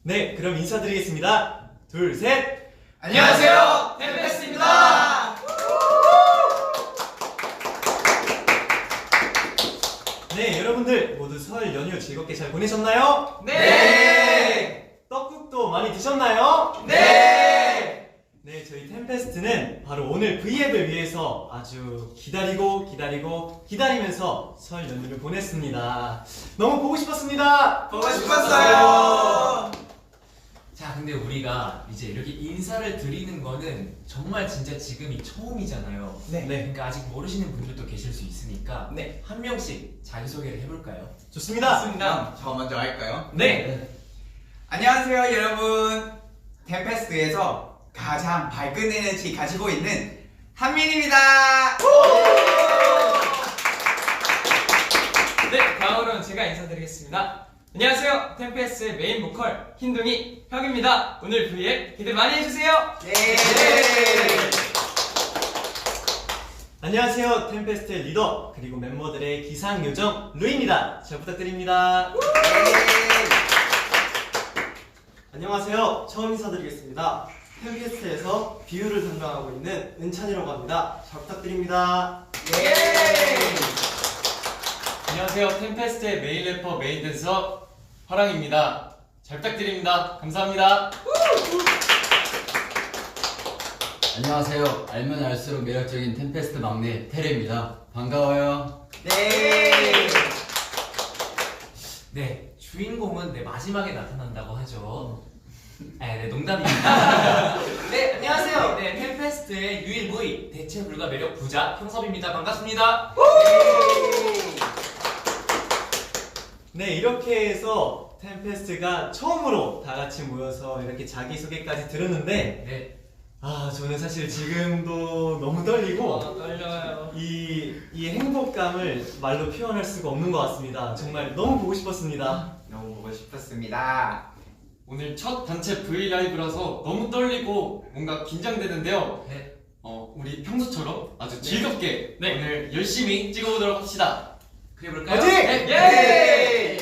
네, 그럼 인사드리겠습니다. 둘, 셋! 안녕하세요, 템페스트입니다. 네, 여러분들 모두 설 연휴 즐겁게 잘 보내셨나요? 네. 떡국도 많이 드셨나요? 네. 네, 저희 템페스트는 바로 오늘 V앱을 위해서 아주 기다리면서 설 연휴를 보냈습니다. 너무 보고 싶었습니다. 보고 싶었어요. 자, 근데 우리가 이제 이렇게 인사를 드리는 거는 정말 진짜 지금이 처음이잖아요. 네. 그러니까 아직 모르시는 분들도 계실 수 있으니까 네. 한 명씩 자기소개를 해볼까요? 좋습니다. 좋습니다. 저 먼저 할까요? 네. 안녕하세요, 여러분. 템페스트에서 가장 밝은 에너지 가지고 있는 한민입니다. 네, 다음으로는 제가 인사드리겠습니다. 안녕하세요, 템페스트의 메인 보컬 흰둥이 혁입니다. 오늘 V앱 기대 많이 해주세요. 네. 안녕하세요, 템페스트의 리더 그리고 멤버들의 기상요정 루이입니다. 잘 부탁드립니다. 안녕하세요, 처음 인사드리겠습니다. 템페스트에서 비유를 담당하고 있는 은찬이라고 합니다. 잘 부탁드립니다. 안녕하세요, 템페스트의 메인 래퍼 메인 댄서 화랑입니다. 잘 부탁드립니다. 감사합니다. 안녕하세요. 알면 알수록 매력적인 템페스트 막내 테레입니다. 반가워요. 네. 네, 주인공은 마지막에 나타난다고 하죠. 네, 농담입니다. 네, 안녕하세요. 네, 템페스트의 유일무이 대체 불가 매력 부자 형섭입니다. 반갑습니다. 네, 이렇게 해서 템페스트가 처음으로 다 같이 모여서 이렇게 자기소개까지 들었는데 네, 저는 사실 지금도 너무 떨리고 떨려요. 이 행복감을 말로 표현할 수가 없는 것 같습니다. 정말 너무 보고 싶었습니다. 너무 보고 싶었습니다. 오늘 첫 단체 V 라이브라서 너무 떨리고 뭔가 긴장되는데요. 네. 우리 평소처럼 아주 즐겁게 오늘 열심히 찍어보도록 합시다. 그래볼까요? 화이팅! 예!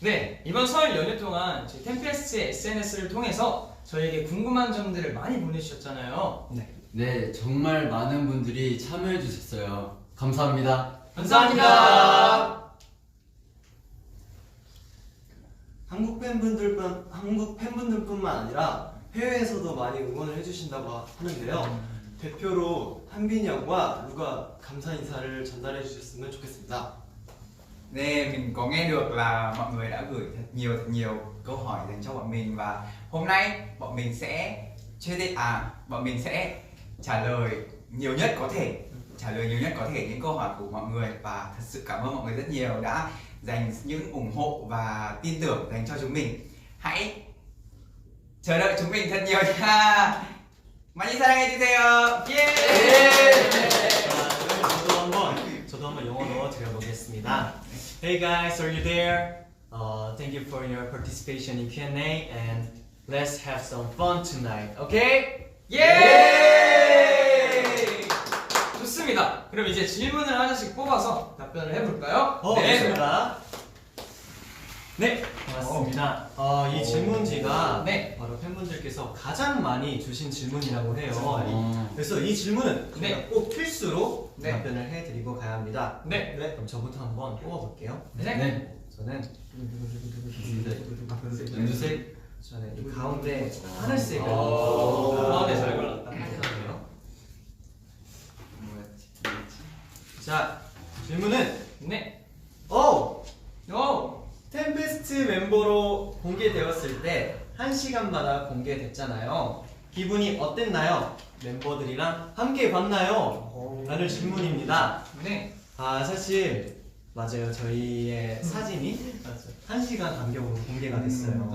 네, 이번 설 연휴 동안 저희 템페스트의 SNS를 통해서 저희에게 궁금한 점들을 많이 보내주셨잖아요. 네, 정말 많은 분들이 참여해주셨어요. 감사합니다. 감사합니다. 한국 팬분들뿐만 아니라 해외에서도 많이 응원을 해주신다고 하는데요. 대표로 한빈이 형과 루가 감사 인사를 전달해 주셨으면 좋겠습니다. Nè, mình có nghe được là mọi người đã gửi thật nhiều câu hỏi dành cho bọn mình và hôm nay bọn mình sẽ trả lời nhiều nhất có thể những câu hỏi của mọi người và thật sự cảm ơn mọi người rất nhiều đã dành những ủng hộ và tin tưởng dành cho chúng mình. Hãy chờ đợi chúng mình thật nhiều nha. 많이 사랑해 주세요. 예! 저도 한번 영어로 드려보겠습니다. Hey guys, are you there? Thank you for your participation in Q&A and let's have some fun tonight, okay? 예! 좋습니다. 그럼 이제 질문을 하나씩 뽑아서 답변을 해볼까요? 좋습니다. 네, 반갑습니다. 이 질문지가 바로 팬분들께서 가장 많이 주신 질문이라고 해요. 그래서 이 질문은 저희가 꼭 필수로 답변을 해드리고 가야 합니다. 그럼 저부터 한번 뽑아볼게요. 저는 연두색? 저는 이 가운데 하늘색을 가운데 잘 골랐다. 자, 질문은 네. 오! 오! 템페스트 멤버로 공개되었을 때 1시간마다 공개됐잖아요. 기분이 어땠나요? 멤버들이랑 함께 봤나요? 라는 질문입니다. 네. 사실 맞아요. 저희의 사진이 1시간 간격으로 공개가 됐어요.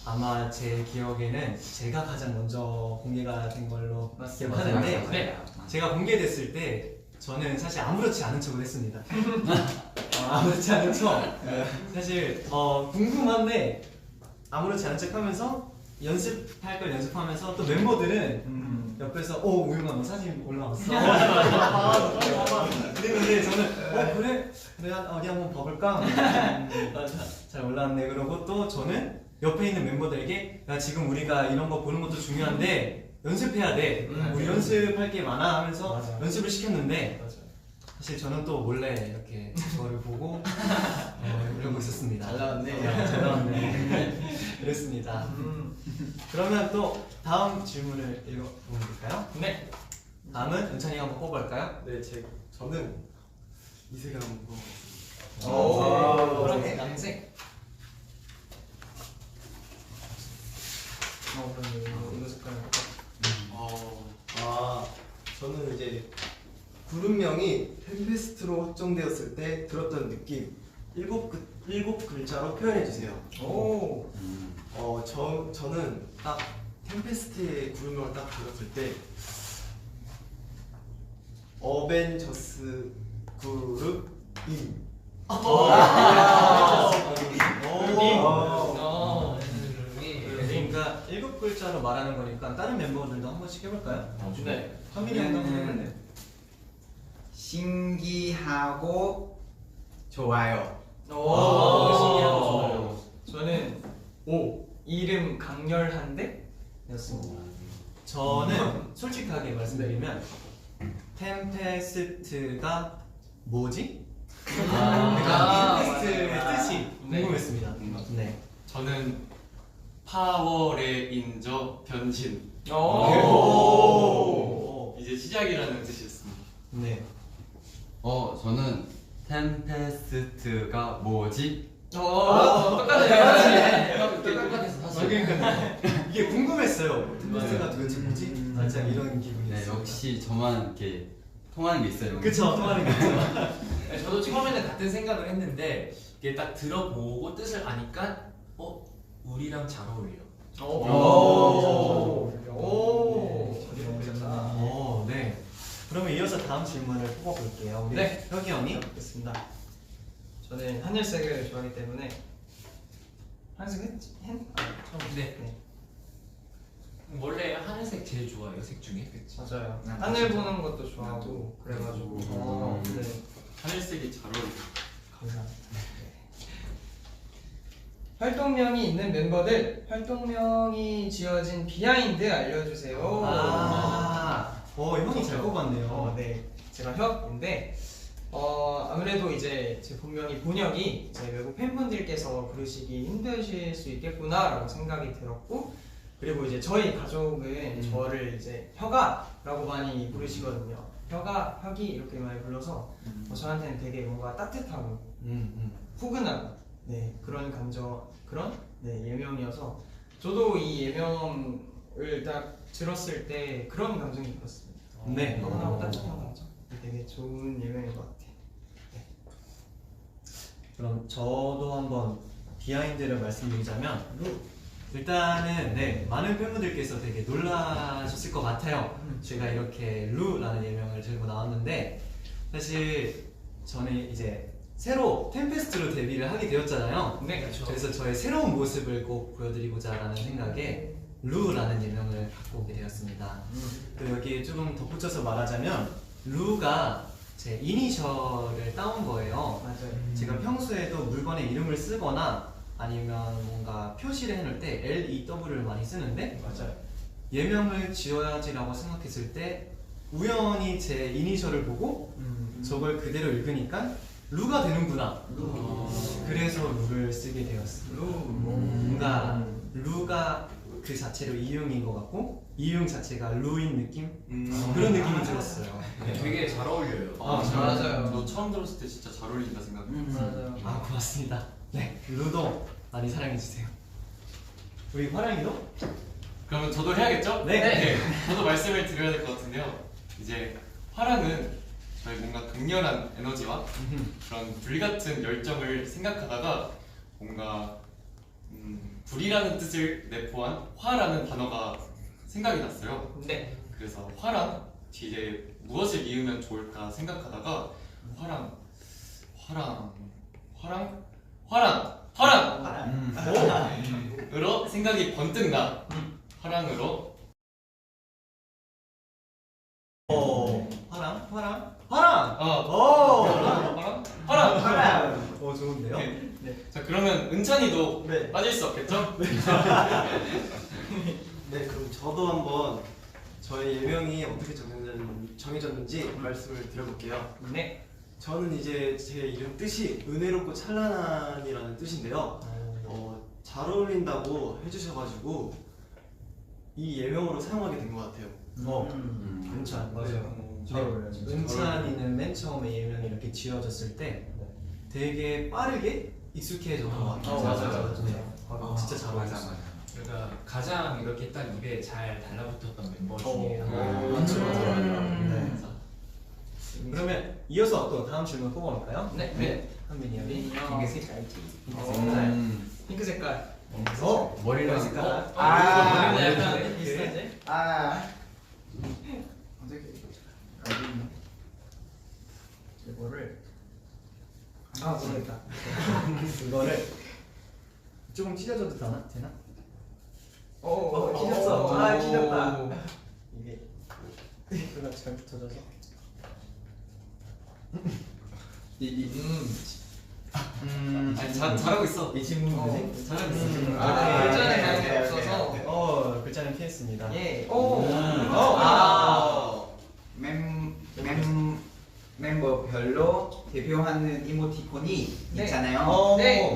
아마 제 기억에는 제가 가장 먼저 공개가 된 걸로 기억하는데 제가 공개됐을 때 저는 사실 아무렇지 않은 척을 했습니다. 아무렇지 않은 척. 사실 궁금한데 아무렇지 않은 척 하면서 연습할 걸 연습하면서 또 멤버들은 옆에서 우영아 너 사진 올라왔어. 그랬는데 저는 그래 어디 한번 봐볼까? 잘 올라왔네. 그러고 또 저는 옆에 있는 멤버들에게 야 지금 우리가 이런 거 보는 것도 중요한데 연습해야 돼. 우리 연습할 게 많아 하면서 맞아. 연습을 시켰는데 맞아. 사실 저는 또 몰래 이렇게 저를 보고 이러고 있었습니다. 잘 나왔네. 잘 나왔네. 그랬습니다. 그러면 또 다음 질문을 읽어보면 될까요? 네. 다음은 은찬이가 한번 뽑아볼까요? 네, 저는 이색을 한번 뽑아봤습니다. 파란색, 남색. 그럼 이거 색깔 저는 이제 그룹명이 템페스트로 확정되었을 때 들었던 느낌 일곱 글자로 표현해 주세요. 오. 저는 딱 템페스트의 그룹명을 딱 들었을 때 어벤져스 그룹 임. 그러니까 7글자로 말하는 거니까 다른 멤버들도 한 번씩 해볼까요? 네. 한민이 형도 한번 해볼래요? 신기하고 좋아요. 신기하고 좋아요. 저는 이름 강렬한데? 였습니다. 저는 솔직하게 말씀드리면 템페스트가 뭐지? 템페스트의 뜻이 궁금했습니다. 네. 저는 파워레인저 변신. 오. 이제 시작이라는 뜻이었습니다. 네. 저는 템페스트가 뭐지? 똑같아요. 똑같아서 사실. 이게 궁금했어요. 템페스트가 도대체 뭐지? 살짝 이런 기분이 네, 있어요. 역시 저만 이렇게 통하는 게 있어요. 그쵸, 통하는 게 있죠. 네, 저도 처음에는 같은 생각을 했는데 이게 딱 들어보고 뜻을 아니까 우리랑 잘 어울려. 오. 네. 그러면 이어서 다음 질문을 뽑아볼게요. 우리 네. 혁이 형이. 알겠습니다. 저는 하늘색을 좋아하기 때문에 하늘색 했지? 네. 원래 하늘색 제일 좋아해요, 색 중에. 맞아요. 나도 하늘 진짜. 보는 것도 좋아하고 그래가지고 네. 하늘색이 잘 어울려. 감사합니다. 활동명이 있는 멤버들 활동명이 지어진 비하인드 알려주세요. 형이 잘 뽑았네요. 네, 제가 혁인데 아무래도 이제 제 본명이 본혁이 이제 외국 팬분들께서 부르시기 힘드실 수 있겠구나라고 생각이 들었고 그리고 이제 저희 가족은 저를 이제 혁아라고 많이 부르시거든요. 혁아, 혁이 이렇게 많이 불러서 저한테는 되게 뭔가 따뜻하고 포근하고 그런 예명이어서 저도 이 예명을 딱 들었을 때 그런 감정이 들었습니다. 네. 포근하고 따뜻한 감정. 되게 좋은 예명인 것 같아요. 그럼 저도 한번 비하인드를 말씀드리자면 일단은 많은 팬분들께서 되게 놀라셨을 것 같아요. 제가 이렇게 루라는 예명을 들고 나왔는데 사실 저는 이제 새로 템페스트로 데뷔를 하게 되었잖아요. 네, 그렇죠. 그래서 저의 새로운 모습을 꼭 보여드리고자 라는 생각에 루라는 예명을 갖고 오게 되었습니다. 또 여기에 조금 덧붙여서 말하자면 루가 제 이니셜을 따온 거예요. 맞아요. 제가 평소에도 물건에 이름을 쓰거나 아니면 뭔가 표시를 해놓을 때 LEW를 많이 쓰는데 맞아요. 예명을 지어야지라고 생각했을 때 우연히 제 이니셜을 보고 저걸 그대로 읽으니까 루가 되는구나. 그래서 루를 쓰게 되었어요. 뭔가 루가 그 자체로 이응인 것 같고 이응 자체가 루인 느낌? 그런 느낌이 들었어요. 되게 잘 어울려요. 맞아요. 너 처음 들었을 때 진짜 잘 어울린다 생각해. 맞아요. 고맙습니다. 네, 루도 많이 사랑해주세요. 우리 화랑이도? 그러면 저도 해야겠죠? 네. 저도 말씀을 드려야 될 것 같은데요. 이제 화랑은 저희 뭔가 강렬한 에너지와 그런 불같은 열정을 생각하다가 뭔가 불이라는 뜻을 내포한 화라는 단어가 생각이 났어요. 네. 그래서 화랑 뒤에 무엇을 이으면 좋을까 생각하다가 화랑으로 생각이 번뜩 나. 화랑으로 화랑! 화랑. 좋은데요? 자 그러면 은찬이도 네. 빠질 수 없겠죠? 네, 그럼 저도 한번 저의 예명이 어떻게 정해졌는지 말씀을 드려볼게요. 네. 저는 이제 제 이름 뜻이 은혜롭고 찬란한이라는 뜻인데요. 잘 어울린다고 해주셔가지고 이 예명으로 사용하게 된 것 같아요. 은찬 맞아요. 잘 어울려요, 진짜. 은찬이는 맨 처음에 예명이 이렇게 지어졌을 때 되게 빠르게 익숙해졌던 것 같아요. 맞아요. 진짜 잘 맞아 어울렸어요. 맞아. 그러니까 가장 이렇게 딱 입에 잘 달라붙었던 멤버 중에 맞죠, 하나. 맞죠. 음. 네. 그러면 이어서 또 다음 질문 뽑아볼까요? 네. 한민이 형이 핑크 색깔지. 핑크 색깔. 머리랑 색깔. 아, 머리는 네. 약간 비슷하지? 아. 이거를 모르겠다. 이거를 조금 찢어져도 되나? 찢었어. 찢었다. 이게 이거가 잘 붙어져서 아니, 잘하고 있어. 이 친구들이 잘하고 있어. 글자는 네. 많이 없어서. 글자는 피했습니다. 예. 멤버별로 대표하는 이모티콘이 네. 있잖아요. 네.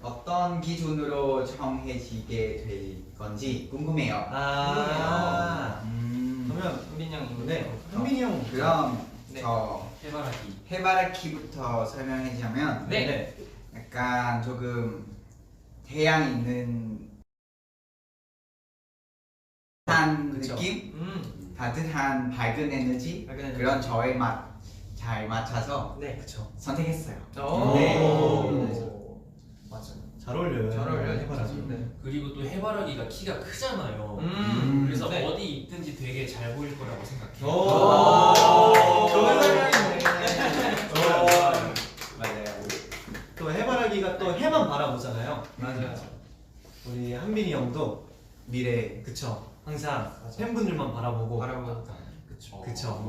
어떤 기준으로 정해지게 될 건지 궁금해요. 그러면 은빈이 형이 네, 한민이 형 그럼 네. 저 해바라기. 해바라키부터 설명해주자면 네. 약간 조금 태양 있는 한 그쵸. 느낌? 따뜻한 밝은 에너지? 밝은 에너지. 그런 저의 맛 잘 맞춰서 네. 그쵸. 선택했어요. 네. 맞아요. 잘 어울려요. 잘 어울려요. 해바라기. 네. 그리고 또 해바라기가 키가 크잖아요. 그래서 그래서 어디 입든지 되게 잘 보일 거라고 생각해요. 좋은 설명이네. 맞아요. 또 해바라기가 또 해만 바라보잖아요. 맞아요. 우리 한빈이 형도 미래 그쵸. 항상 팬분들만 바라보고 그쵸.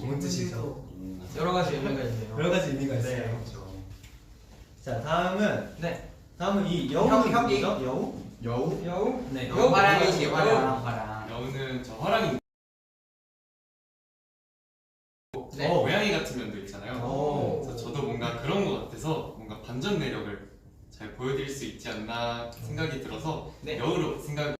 좋은 뜻이죠. 여러 가지 의미가 있네요. 여러 가지 의미가 있어요. 자 다음은 이 여우는 형이. 누구죠? 여우? 여우? 네. 화랑이지 화랑. 여우는 저 화랑이 네. 고양이 같은 면도 있잖아요. 오. 그래서 저도 뭔가 그런 것 같아서 뭔가 반전 매력을 잘 보여드릴 수 있지 않나 생각이 들어서 네. 여우로 생각.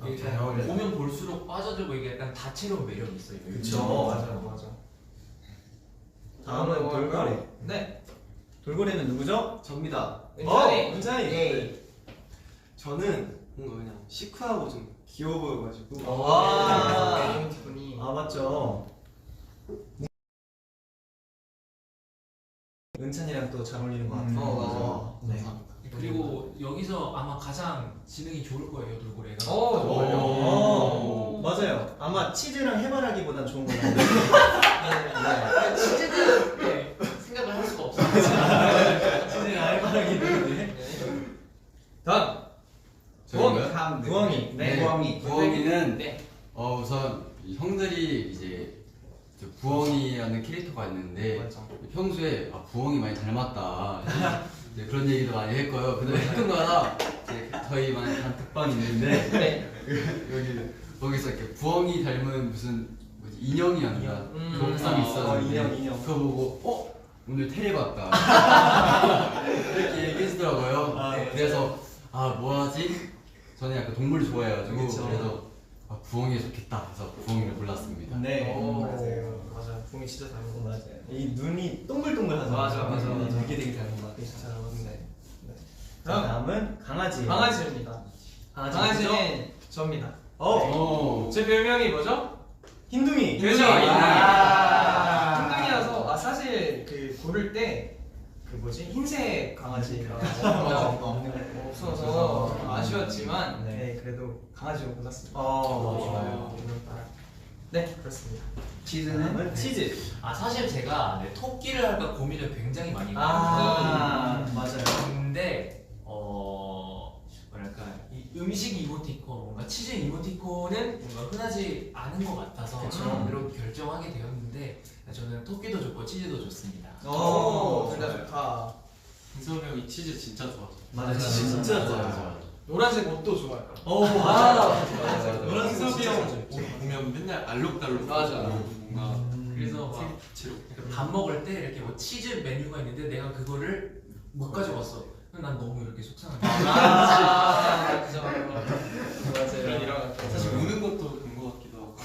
이게 보면 볼수록 빠져들고 이게 약간 다채로운 매력이 있어요. 그쵸. 맞아. 다음은 돌고래. 네. 돌고래는 누구죠? 접니다. 은찬이. 은찬이. 예. 저는 뭔가 그냥 시크하고 좀 귀여워 보여가지고 와. 이모티콘이. 맞죠. 은찬이랑 또 잘 어울리는 것 같아요. 맞아요. 네. 그리고 여기서 아마 가장 지능이 좋을 거예요, 돌고래가. 좋아요. 오. 맞아요. 아마 치즈랑 해바라기보단 좋은 거 같아요. 치즈는 네, 생각을 할 수가 없어요. 치즈랑 해바라기는 다음. 저희가 부엉이. 네. 부엉이. 부엉이는 네. 우선 이 형들이 이제 저 부엉이라는 캐릭터가 있는데 평소에 부엉이 많이 닮았다 이제 그런 얘기도 많이 했고요. 근데 가끔가다 이제 저희만의 단톡방이 있는데 네. 거기서 이렇게 부엉이 닮은 무슨 뭐지 인형이었나 동상이 있었는데 인형. 그거 보고 오늘 테레 봤다 이렇게 얘기해주더라고요. 네. 그래서 뭐하지? 저는 약간 동물 좋아해가지고 그쵸. 그래서 부엉이 좋겠다 해서 부엉이를 골랐습니다. 네. 맞아요. 붕이 진짜 닮은 거. 맞아요. 이 눈이 동글동글하잖아요. 맞아. 이게 되게 닮은 것 같아요. 잘 어울리네. 자, 다음은 강아지. 강아지입니다. 강아지는 저입니다. 제 별명이 뭐죠? 흰둥이. 그죠? 아. 흰둥이라서 사실 그 고를 때 그 뭐지 흰색 강아지가 없어서 아쉬웠지만 네. 그래도 강아지로 골랐습니다. 좋아요. 네 그렇습니다. 다음은 치즈. 사실 제가 토끼를 할까 고민을 굉장히 많이 했거든요. 맞아요. 근데 뭐랄까 이 음식 이모티콘 뭔가 치즈 이모티콘은 뭔가 흔하지 않은 것 같아서 그쵸. 이렇게 결정하게 되었는데 저는 토끼도 좋고 치즈도 좋습니다. 둘 다 좋다. 은섭이 형이 치즈 진짜 좋아하죠. 맞아, 진짜 좋아요. 노란색 옷도 좋아요. 맞아. 은섭이 형 보면 맨날 알록달록. 맞아. 뭔가 그래서 막 치로. 밥 먹을 때 이렇게 뭐 치즈 메뉴가 있는데 내가 그거를 못 가져갔어. 그럼 난 너무 이렇게 속상하게. 그죠. 맞아요. 사실 우는 것도 그런 것 같기도 하고.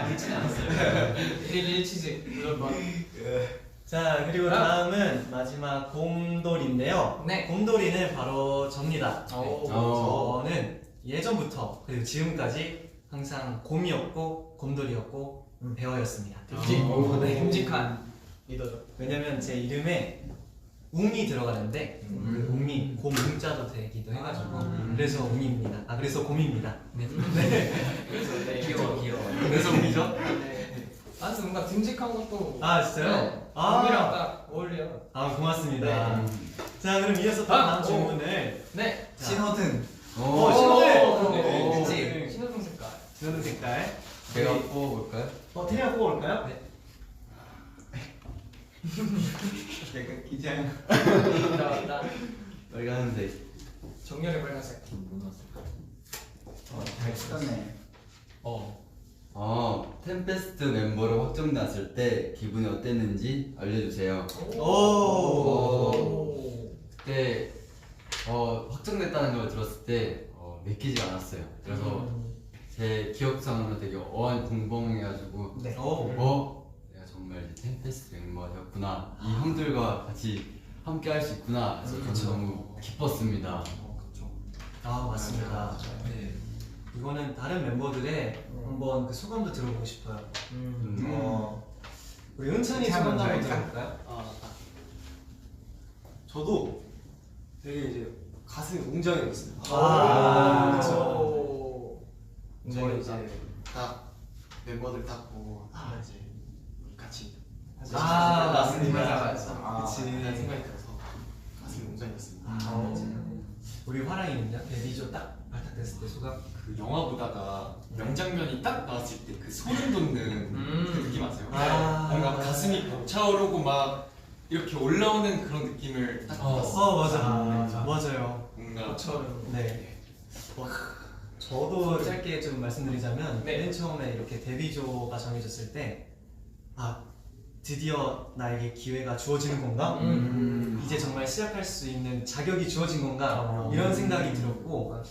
그렇지는 않았어요. 1일 치즈 이런 거. 자, 그리고 다음은 마지막 곰돌이인데요. 네. 곰돌이는 바로 접니다. 오. 저는 예전부터 그리고 지금까지 항상 곰이었고 곰돌이였고 배어였습니다. 듬직한 리더죠. 왜냐면 제 이름에 웅이 들어가는데 그 웅이 곰 웅자도 되기도 해가지고 그래서 웅입니다. 그래서 곰입니다. 네. 그래서 네, 귀여워. 그래서 웅이죠? 네. 아무튼 뭔가 듬직한 것도. 진짜요? 네. 곰이랑 딱 어울려요. 고맙습니다. 네. 자, 그럼 이어서 다음 질문을 네. 신호등. 신호등! 네. 그치? 신호등 색깔. 신호등 색깔. 제가 뽑아볼까요? 테리가 뽑아올까요? 네. 약간 기장. 나 빨간색. 정렬의 빨간색. 잘 썼네. 템페스트 멤버로 확정났을 때 기분이 어땠는지 알려주세요. 그때 확정됐다는 걸 들었을 때 믿기지가 않았어요. 그래서 제 기억상으로 되게 어안벙벙해가지고 네. 내가 정말 이제 템페스트 멤버가 되었구나, 이 형들과 같이 함께 할 수 있구나. 그래서 저는 너무 기뻤습니다. 맞습니다. 네. 이거는 다른 멤버들의 한번 그 소감도 들어보고 싶어요. 우리 은찬이 소감 먼저 한번 할까? 들어볼까요? 저도 되게 이제 가슴이 웅장해졌어요. 그렇죠. 저희 이제 딱 멤버들 딱 보고 이제 우리 같이 맞습니다. 그치 하는 생각이 들어서 가슴이 웅장해졌습니다. 우리 화랑이는요? 데뷔조 딱 발탁됐을 때 소감? 그 영화 보다가 명장면이 딱 나왔을 때 그 소름 돋는 그 느낌 아세요? 뭔가 가슴이 벅차오르고 막 이렇게 올라오는 그런 느낌을 딱 받았어요. 맞아요. 뭔가 네. 저도 짧게 좀 말씀드리자면 네. 맨 처음에 이렇게 데뷔조가 정해졌을 때 드디어 나에게 기회가 주어지는 건가? 이제 정말 시작할 수 있는 자격이 주어진 건가? 이런 생각이 들었고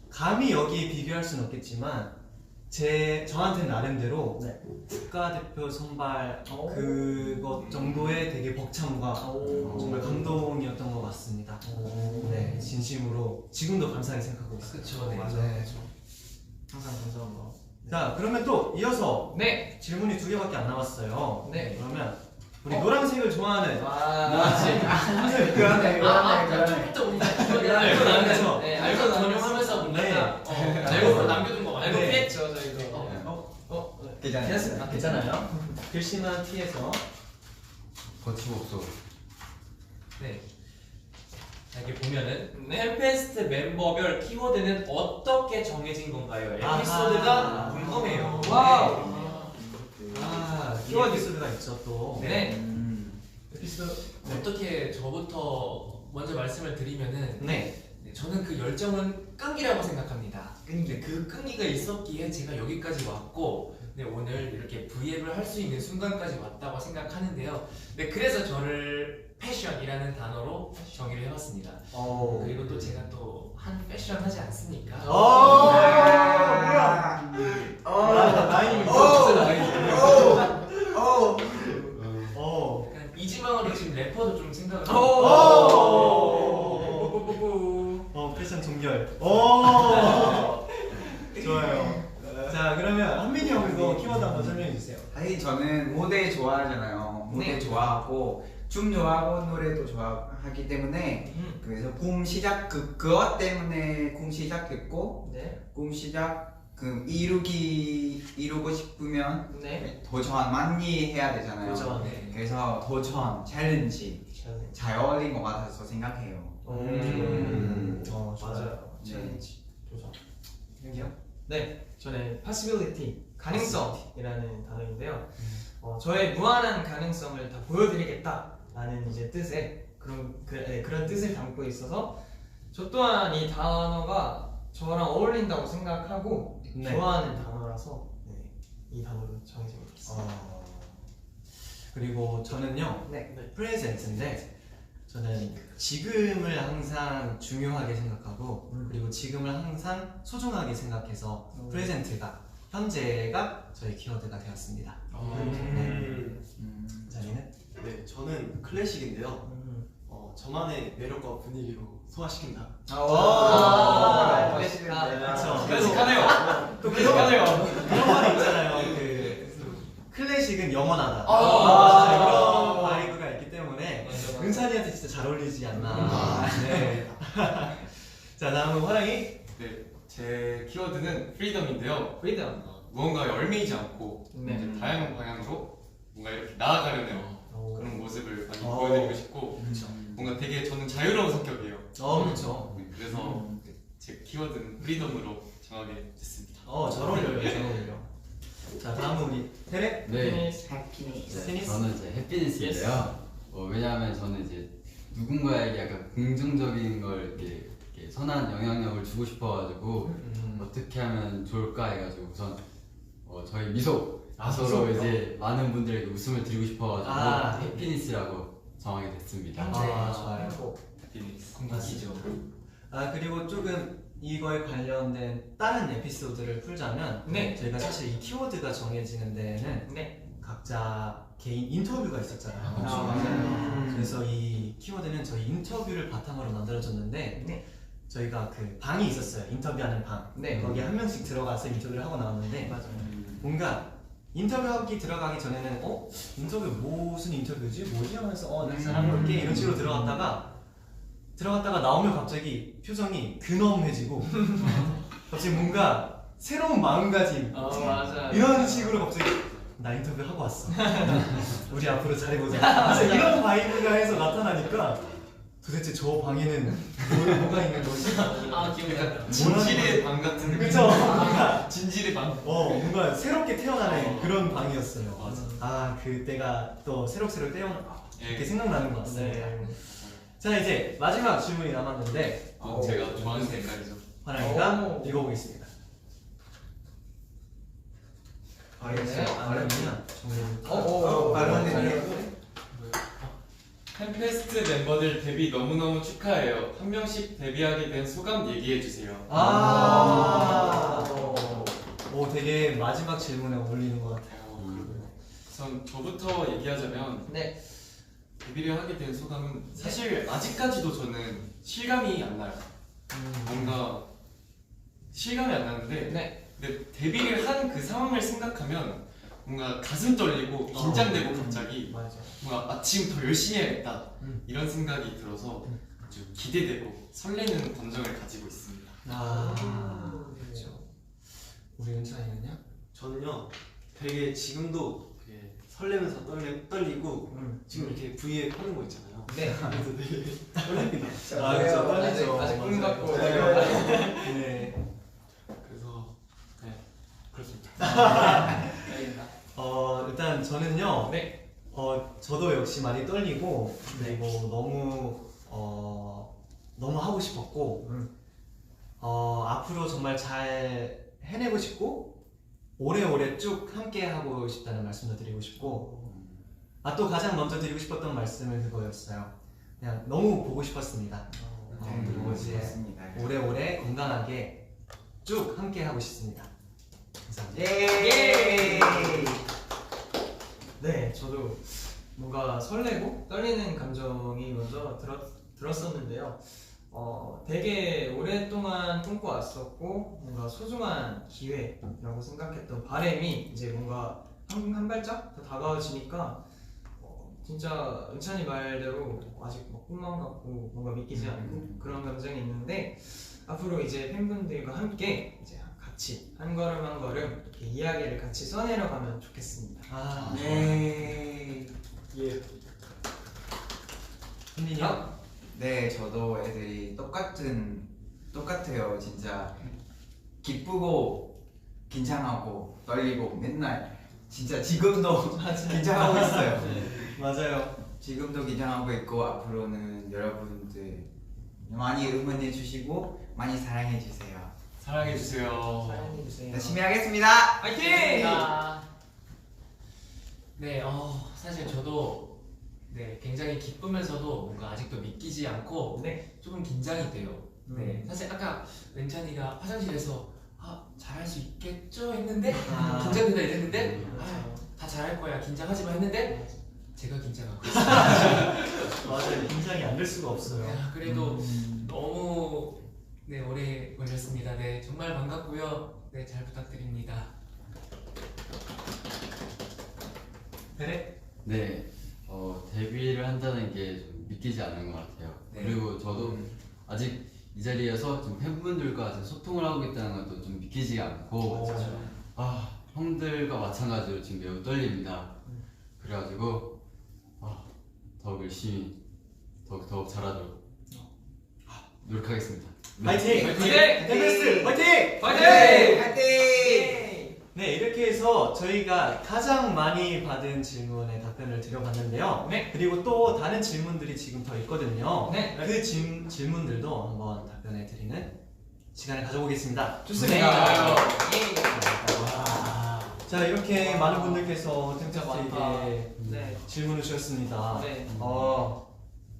감히 여기에 비교할 수는 없겠지만 저한테는 나름대로 국가대표 선발 그것 정도의 되게 벅참과 정말 감동이었던 것 같습니다. 네, 진심으로 지금도 감사하게 생각하고 있어요. 그쵸, 네. 맞아요. 항상 감사한 거. 자, 그러면 또 이어서 네. 질문이 2개밖에 안 남았어요. 네. 그러면 우리 노란색을 좋아하는 처음부터 우리가 이거를 알고 나면서 네, 알고 전용하면서 뭔가 네. 알고 남겨둔 거 알고 네. 했죠. 저희도. 괜찮아요. 괜찮아요? 글씨만 T에서 거침없어. 네. 자, 이렇게 보면은 템페스트 멤버별 키워드는 어떻게 정해진 건가요? 에피소드가 궁금해요. 와우. 키워드 에피소드가 있죠 또. 네. 에피소드. 어떻게 저부터 먼저 말씀을 드리면은 네. 네, 저는 그 열정은 끈기라고 생각합니다. 끈기. 그 끈기가 있었기에 제가 여기까지 왔고 네, 오늘 이렇게 V앱을 할 수 있는 순간까지 왔다고 생각하는데요. 네, 그래서 저를 패션이라는 단어로 정의를 해봤습니다. 그리고 또 제가 또 한 패션 하지 않습니까? 뭐야? 라인이 약간 이지망으로 지금 래퍼도 좀 생각을 패션 종결. 좋아요. 자, 그러면 한민이 형도 키워드 한번 설명해 주세요. 사실 저는 무대 좋아하잖아요. 무대 좋아하고 춤 좋아하고 노래도 좋아하기 때문에 그래서 꿈 시작 그것 때문에 꿈 시작했고 꿈 시작 이루고 싶으면 도전 많이 해야 되잖아요. 도전. 네. 그래서 도전 챌린지 잘 어울린 것 같아서 생각해요. 맞아요. 챌린지. 도전. 여기요? 네, 저는 possibility 가능성이라는 단어인데요. 저의 무한한 가능성을 다 보여드리겠다라는 이제 뜻의 그런 뜻을 담고 있어서 저 또한 이 단어가 저랑 어울린다고 생각하고 네. 좋아하는 단어라서 이 단어로 정해져 있습니다. 그리고 저는요, 네. 프레젠트인데 저는 지금을 항상 중요하게 생각하고 그리고 지금을 항상 소중하게 생각해서 프레젠트가 현재가 저희 키워드가 되었습니다. 자리는? 네, 저는 클래식인데요. 저만의 매력과 분위기로 소화시킨다. 클래식하네요. 또 그런 말이 있잖아요. 클래식은 영원하다. 그런 바이브가 있기 때문에 은찬이한테 진짜 잘 어울리지 않나. 네. 자, 다음은 화랑이. 네, 제 키워드는 프리덤인데요. 프리덤. 무언가에 얽매이지 않고 네. 이제 다양한 방향으로 뭔가 이렇게 나아가려는 그런 모습을 많이 보여드리고 싶고 뭔가 되게 저는 자유로운 성격이에요. 그렇죠. 그래서 제 키워드는 프리덤으로 정하게 됐습니다. 잘 어울려요. 잘 어울려. 자, 다음은 우리 테레. 네. 테니스. 저는 이제 해피니스인데요. 왜냐하면 저는 이제 누군가에게 약간 긍정적인 걸 이렇게 선한 영향력을 주고 싶어가지고 어떻게 하면 좋을까 해가지고 우선 저희 미소 서로 이제 많은 분들에게 웃음을 드리고 싶어가지고 해피니스라고 정하게 됐습니다. 좋아요. 해피니스. 맞죠. 그리고 조금 이거에 관련된 다른 에피소드를 풀자면 저희가 사실 이 키워드가 정해지는 데에는 각자 개인 인터뷰가 있었잖아요. 그래서 이 키워드는 저희 인터뷰를 바탕으로 만들어졌는데 저희가 그 방이 있었어요. 인터뷰하는 방. 거기에 한 명씩 들어가서 인터뷰를 하고 나왔는데 뭔가 인터뷰하기 들어가기 전에는 인터뷰 무슨 인터뷰지? 뭐지? 하면서 나 사람 볼게 이런 식으로 들어갔다가 나오면 갑자기 표정이 근엄해지고 갑자기 뭔가 새로운 마음가짐 이런 식으로 갑자기 나 인터뷰 하고 왔어. 우리 앞으로 잘해보자. 그래서 이런 바이브가 해서 나타나니까 도대체 저 방에는 뭐가 있는 거지? 기억나. 진실의 방 같은 느낌. 그쵸? 뭔가 진실의 방. 뭔가 새롭게 태어나는 그런 방이었어요. 그때가 또 새록새록 이렇게 생각나는 것 같습니다. 자, 이제 마지막 질문이 남았는데 제가 좋아하는 색깔이죠. 화랑이가 읽어보겠습니다. 말하면 팬페스트 멤버들 데뷔 너무너무 축하해요. 한 명씩 데뷔하게 된 소감 얘기해주세요. 되게 마지막 질문에 어울리는 것 같아요. 우선 저부터 얘기하자면 데뷔를 하게 된 소감은 사실 아직까지도 저는 실감이 안 나요. 뭔가 실감이 안 나는데 근데 데뷔를 한 그 상황을 생각하면 뭔가 가슴 떨리고 긴장되고 갑자기 뭔가 아침 더 열심히 해야겠다 이런 생각이 들어서 아주 기대되고 설레는 감정을 가지고 있습니다. 그렇죠. 우리 은찬이는요? 저는요 되게 지금도 되게 설레면서 떨리고 지금 이렇게 V에 하는 거 있잖아요. 그래서 되게 떨립니다. 그렇죠. 떨리죠. 아직 꿈 같고. 네. 그래서 그렇습니다. 일단 저는요. 저도 역시 많이 떨리고 그리고 너무 하고 싶었고 앞으로 정말 잘 해내고 싶고 오래오래 쭉 함께 하고 싶다는 말씀도 드리고 싶고 또 가장 먼저 드리고 싶었던 말씀은 그거였어요. 그냥 너무 보고 싶었습니다. 그리고 이제 오래오래 건강하게 쭉 함께 하고 싶습니다. 네, 저도 뭔가 설레고 떨리는 감정이 먼저 들었었는데요. 되게 오랫동안 꿈꿔왔었고 뭔가 소중한 기회라고 생각했던 바람이 이제 뭔가 한 발짝 더 다가와지니까 진짜 은찬이 말대로 아직 막 꿈만 같고 뭔가 믿기지 않고 그런 감정이 있는데 앞으로 이제 팬분들과 함께 이제 같이 한 걸음 한 걸음 이렇게 이야기를 같이 써내려 가면 좋겠습니다. 현민이요? 네, 저도 애들이 똑같아요. 진짜 기쁘고 긴장하고 떨리고 맨날 진짜 지금도 긴장하고 있어요. 맞아요. 지금도 긴장하고 있고 앞으로는 여러분들 많이 응원해 주시고 많이 사랑해 주세요. 사랑해주세요. 사랑해주세요. 열심히 하겠습니다. 파이팅! 네, 사실 저도 굉장히 기쁘면서도 뭔가 아직도 믿기지 않고 조금 긴장이 돼요. 네, 사실 아까 렌찬이가 화장실에서 잘할 수 있겠죠 했는데 긴장된다 이랬는데 다 잘할 거야 긴장하지 마 했는데 제가 긴장하고 있어요. 맞아요. 긴장이 안 될 수가 없어요. 그래도 너무 오래 걸렸습니다. 네, 정말 반갑고요. 네, 잘 부탁드립니다. 네, 데뷔를 한다는 게 좀 믿기지 않는 것 같아요. 네. 그리고 저도 아직 이 자리에서 좀 팬분들과 지금 소통을 하고 있다는 것도 좀 믿기지 않고 형들과 마찬가지로 지금 매우 떨립니다. 그래가지고 더욱 열심히 더욱 잘하도록 노력하겠습니다. 파이팅! 파이팅! 템페스트 파이팅! 파이팅! 네, 이렇게 해서 저희가 가장 많이 받은 질문에 답변을 드려봤는데요. 그리고 또 다른 질문들이 지금 더 있거든요. 그 질문들도 한번 답변해 드리는 시간을 가져보겠습니다. 좋습니다. 자, 이렇게 많은 분들께서 템템스에게 네. 질문을 주셨습니다. 네.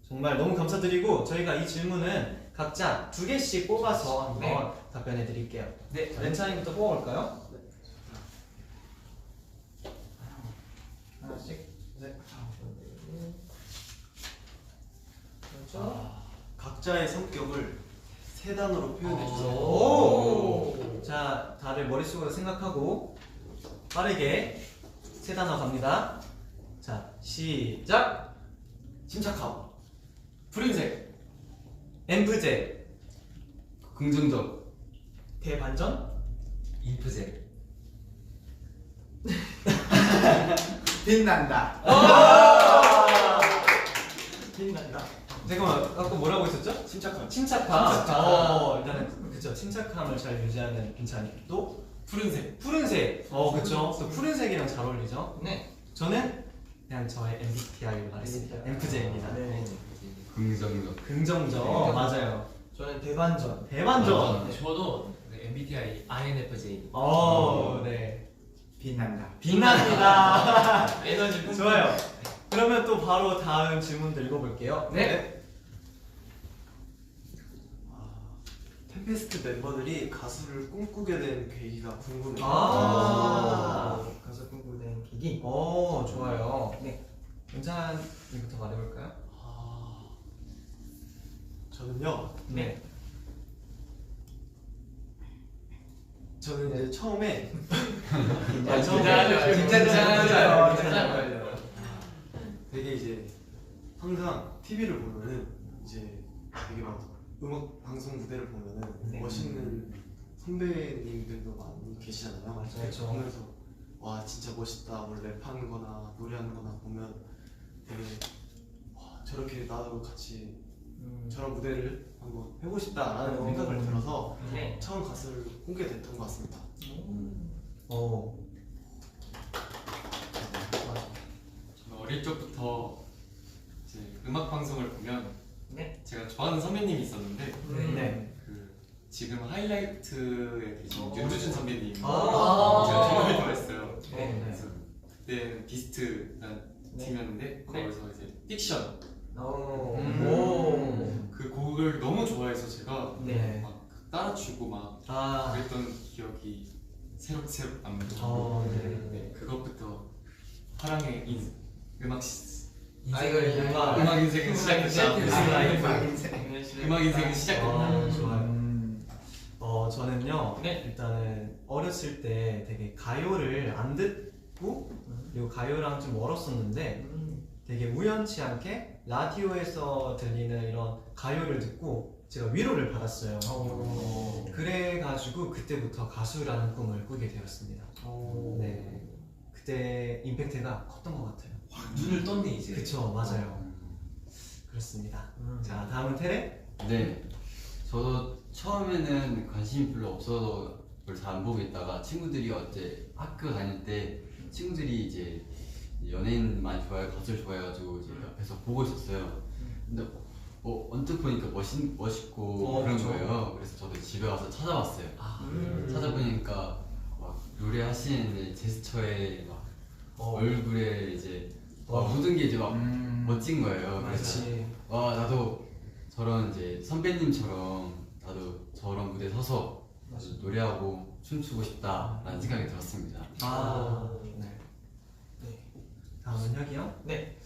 정말 너무 감사드리고 저희가 이 질문은 각자 2개씩 뽑아서 한번 답변해 드릴게요. 네. 자, 렌차이부터 뽑아볼까요? 하나씩. 네. 각자의 성격을 3단어로 표현해 주세요. 오! 자, 다들 머릿속으로 생각하고 빠르게 3단어 갑니다. 자, 시작! 침착함, 푸른색, 엠프제, 긍정적, 대반전. 인프제. 빛난다. 빛난다. 잠깐만, 아까 뭐라고 했었죠? 침착함, 침착함. 일단은 그쵸, 침착함을 잘 유지하는 괜찮이. 또 푸른색, 푸른색. 그쵸. 또 푸른색이랑 잘 어울리죠. 네. 저는 그냥 저의 MBTI로 말했습니다. 엠프제입니다. 네. 긍정적. 긍정적. 맞아요. 저는 대반전. 대반전. 저도 MBTI INFJ. 네. 빛난다. 빛납니다. 에너지 좋아요. 그러면 또 바로 다음 질문들 읽어볼게요. 네. 템페스트 멤버들이 가수를 꿈꾸게 된 계기가 궁금해요. 가서 꿈꾸는 계기. 좋아요. 네. 은찬이부터 말해볼까요? 저는요, 네. 저는 이제 처음에 긴장하죠. 되게 이제 항상 TV를 보면은 이제 되게 막 음악 방송 무대를 보면은 멋있는 선배님들도 많이 계시잖아요. 맞아요. 보면서 와 진짜 멋있다. 뭐 랩하는 거나 노래하는 거나 보면 되게 와 저렇게 나도 같이 저런 무대를 한번 해보고 싶다라는 생각을 들어서 네. 처음 가수를 꿈꾸게 됐던 것 같습니다. 저는 어릴 적부터 이제 음악 방송을 보면 네. 제가 좋아하는 선배님이 있었는데 네. 그 지금 하이라이트에 계신 윤두준 선배님 아. 제가 정말 좋아했어요. 네. 그래서 그때는 비스트라는 팀이었는데 거기서 이제 픽션 그 곡을 너무 좋아해서 제가 네. 막 따라 추고 막 그랬던 기억이 새록새록 납니다. 네, 그것부터 화랑의 음악 인생은 시작됐다. 음악 인생은 시작됐다. 좋아요. 저는요, 네. 일단은 어렸을 때 되게 가요를 안 듣고 그리고 가요랑 좀 멀었었는데 되게 우연치 않게 라디오에서 들리는 이런 가요를 듣고 제가 위로를 받았어요. 그래가지고 그때부터 가수라는 꿈을 꾸게 되었습니다. 네, 그때 임팩트가 컸던 것 같아요. 눈을 떴네 이제. 그쵸, 맞아요. 그렇습니다. 자, 다음은 테레. 네, 저도 처음에는 관심이 별로 잘 안 보고 있다가 친구들이 어제 학교 다닐 때 친구들이 이제 연예인 많이 좋아해 가수를 좋아해가지고 이제 옆에서 보고 있었어요. 근데 언뜻 보니까 멋있고 그런 그쵸. 거예요. 그래서 저도 집에 와서 찾아봤어요. 찾아보니까 막 노래하시는 제스처에 막 얼굴에 이제 모든 게 이제 막 멋진 거예요. 그래서 와 나도 저런 이제 선배님처럼 나도 저런 무대에 서서 노래하고 춤추고 싶다라는 생각이 들었습니다. 네. 다음은 혁이요? 네.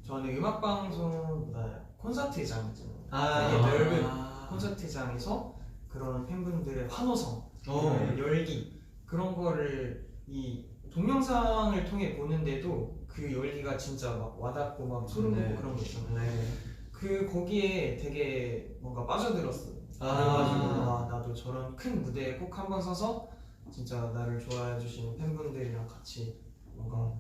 저는 음악방송 콘서트장 있잖아요. 되게 넓은 콘서트장에서 그런 팬분들의 환호성, 열기 그런 거를 이 동영상을 통해 보는데도 그 열기가 진짜 막 와닿고 막 소름 돋고 그런 거 있잖아요. 거기에 되게 뭔가 빠져들었어요. 그래가지고 나도 저런 큰 무대에 꼭 한번 서서 진짜 나를 좋아해 주시는 팬분들이랑 같이 뭔가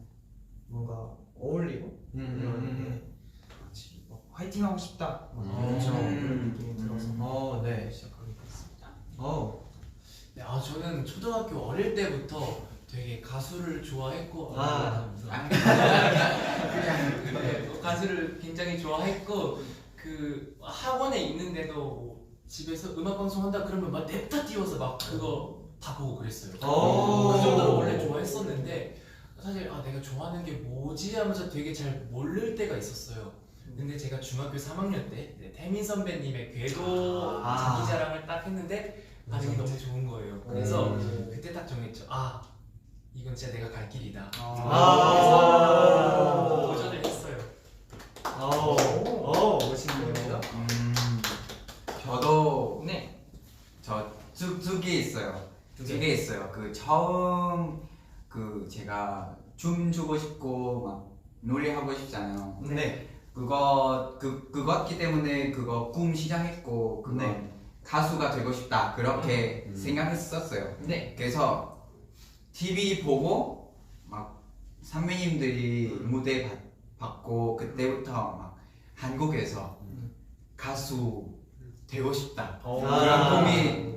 어울리고 이런 같이 화이팅 하고 싶다 그런 느낌이 들어서 네. 시작하게 됐습니다. 네, 저는 초등학교 어릴 때부터 되게 가수를 좋아했고 가수를 굉장히 좋아했고 그 학원에 있는데도 집에서 음악 방송 한다 그러면 막 냅다 띄워서 막 그거 다 보고 그랬어요. 그 정도로 원래 좋아했었는데 사실 내가 좋아하는 게 뭐지 하면서 되게 잘 모를 때가 있었어요. 근데 제가 중학교 3학년 때 태민 선배님의 궤도 장기자랑을 딱 했는데 반응이 너무 좋은 거예요. 그래서 그때 딱 정했죠. 이건 진짜 내가 갈 길이다. 그래서 도전을 했어요. 멋있네요. 저도 네. 두 개 있어요. 두 개 있어요. 그 처음 제가 춤추고 싶고 막 노래하고 싶잖아요. 네. 그거였기 때문에 그거 꿈 시작했고 가수가 되고 싶다 그렇게 생각했었어요. 네. 그래서 TV 보고 막 선배님들이 무대 봤고 그때부터 막 한국에서 가수 되고 싶다 그런 꿈이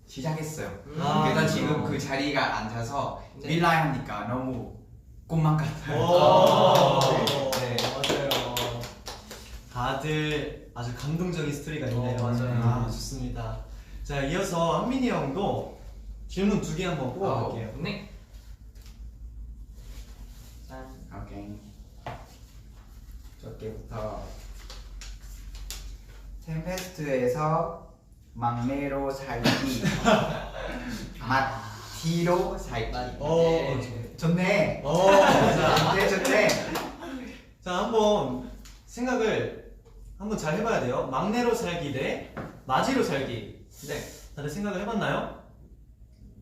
시작했어요. 그래서 지금 그 자리가 앉아서 밀라이 하니까 너무 꿈만 같아요. 네, 맞아요. 다들 아주 감동적인 스토리가 있네요. 맞아요. 좋습니다. 자, 이어서 한민이 형도 질문 2개 한번 뽑아볼게요. 네. 오케이. 저께부터 템페스트에서 막내로 살기 마티로 살기. 좋네. 좋네. 자, 한번 생각을 한번 잘 해봐야 돼요. 막내로 살기 대 마지로 살기. 네. 다들 생각을 해봤나요?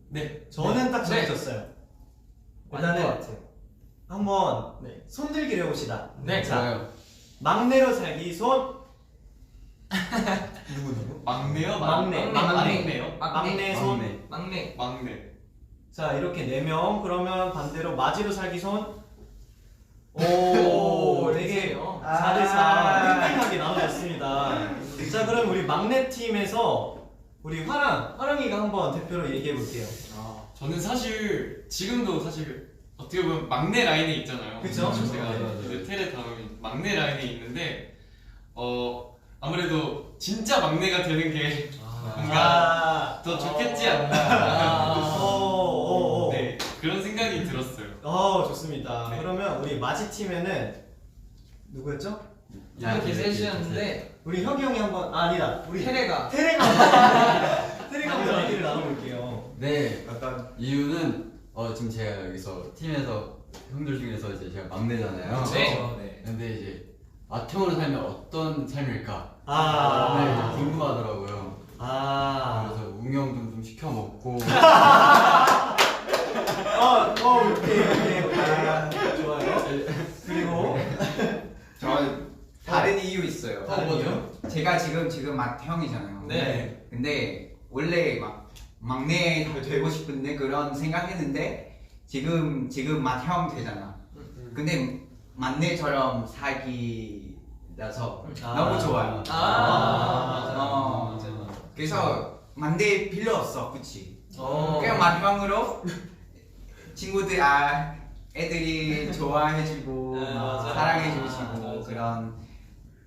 네. 저는 딱 정해졌어요. 일단은 한번 네. 손들기를 해봅시다. 네. 좋아요. 막내로 살기 손. 누구? 막내요? 막내. 막내 손. 막내. 자, 이렇게 4명. 그러면 반대로 마지로 살기 손. 오, 되게 4대4 팽팽하게 나눠졌습니다. 자, 그럼 우리 막내 팀에서 우리 화랑이가 한번 대표로 얘기해 볼게요. 저는 사실 지금도 사실 어떻게 보면 막내 라인에 있잖아요. 그쵸? 제가 이제 테레 다음에 막내 라인에 있는데 아무래도 진짜 막내가 되는 게 뭔가 더 좋겠지 않나. 네, 그런 생각이 들었어요. 좋습니다. 네. 그러면 우리 마지 팀에는 누구였죠? 이렇게 셋이었는데 우리 혁이 형이 한번 아니다. 우리 테레가 먼저 얘기를 나눠볼게요. 네. 어떤 이유는 지금 제가 여기서 팀에서 형들 중에서 이제 제가 막내잖아요. 네. 근데 이제 맏형으로 살면 어떤 삶일까? 아. 네, 궁금하더라고요. 아. 그래서 웅영 좀 시켜 먹고. 오케이. 좋아요. 그리고 저 다른 이유 있어요. 다른 이유? 제가 지금 맏형이잖아요. 네. 근데 원래 막 막내 되고 싶은데 그런 생각했는데 지금 맏형 되잖아. 근데 막내처럼 살기라서 너무 좋아요. 맞아. 그래서 만들 필요 없어, 그치? 그냥 마지막으로 친구들 애들이 좋아해주고 맞아. 사랑해주시고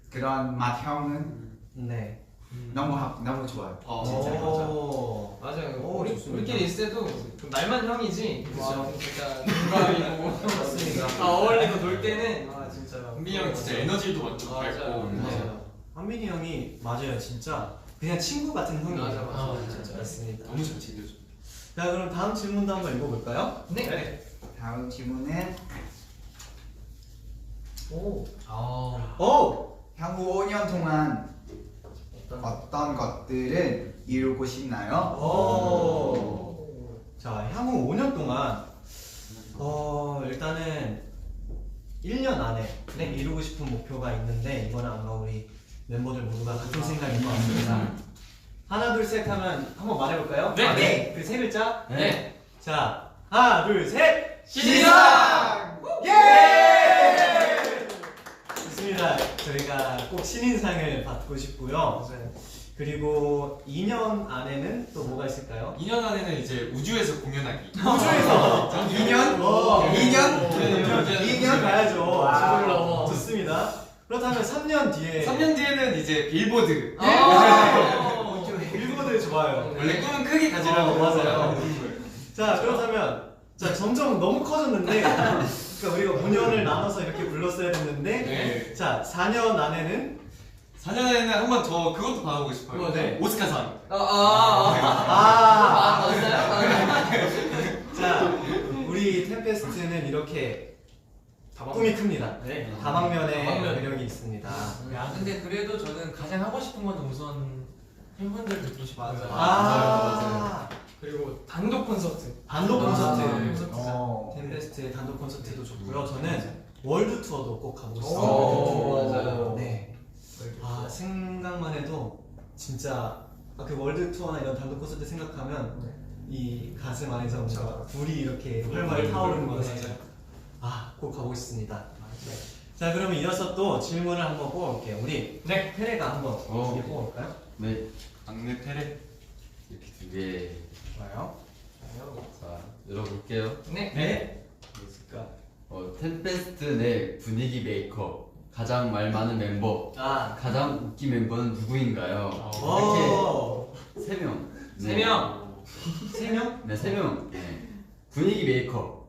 그런 맏형은 네. 너무 좋아요. 진짜 맞아요. 좋습니다. 우리끼리 있을 때도 좀 말만 형이지. 그죠. 진짜 동갑이고 맞습니다. 어울리고 놀 때는 진짜 한빈이 형 진짜 에너지도 완전 밝고. 네. 한민이 형이 맞아요, 진짜 그냥 친구 같은 형이에요. 맞아. 진짜 맞습니다. 너무 잘 챙겨줘. 자, 그럼 다음 질문도 한번 읽어볼까요? 네. 다음 질문은 오. 향후 5년 동안 어떤 것들을 이루고 싶나요? 자, 향후 5년 동안 일단은 1년 안에 이루고 싶은 목표가 있는데 이거는 아마 우리 멤버들 모두가 같은 생각인 것 같습니다. 하나 둘 셋 하면 한번 말해볼까요? 네. 네. 그 세 글자. 네. 자, 하나 둘 셋. 신인상! 예! 좋습니다. 저희가 꼭 신인상을 받고 싶고요. 그리고 2년 안에는 또 뭐가 있을까요? 2년 안에는 이제 우주에서 공연하기. 우주에서 2년? 2년 가야죠. 아, 좋습니다. 그렇다면 3년 뒤에 3년 뒤에는 이제 빌보드. 빌보드 좋아요. 원래 꿈은 크게 가지라고. 맞아요. 자, 그렇다면 점점 너무 커졌는데 그러니까 우리가 5년을 나눠서 이렇게 불렀어야 됐는데 네. 자, 4년 안에는 4년에는 한 번 더 그것도 받아보고 싶어요. 네. 오스카상. 자, 우리 템페스트는 이렇게 꿈이 큽니다. 다방면의 매력이 있습니다. 야, 근데 그래도 저는 가장 하고 싶은 건 우선 팬분들 뵙고 싶어요. 맞아요. 그리고 단독 콘서트. 단독 콘서트. 어. 템페스트의 단독 콘서트도 좋고요. 저는 월드 투어도 꼭 가보고 오, 싶어요. 맞아요. 네. 생각만 해도 진짜 그 월드 투어나 이런 단독 콘서트 생각하면 이 가슴 안에서 뭔가 불이 이렇게 활활 타오르는 것 같아요. 꼭 가보고 싶습니다. 자, 그러면 이어서 또 질문을 한번 뽑아볼게요. 우리 테레가 한번 뽑아볼까요? 네, 막내 테레. 이렇게 두 개. 좋아요. 자, 열어볼게요. 네. 있을까? 템페스트 내 분위기 메이커, 가장 말 많은 멤버, 가장 웃긴 멤버는 누구인가요? 이렇게 세 명. 세 명. 세 명? 네, 세 명. 네. 분위기 메이커.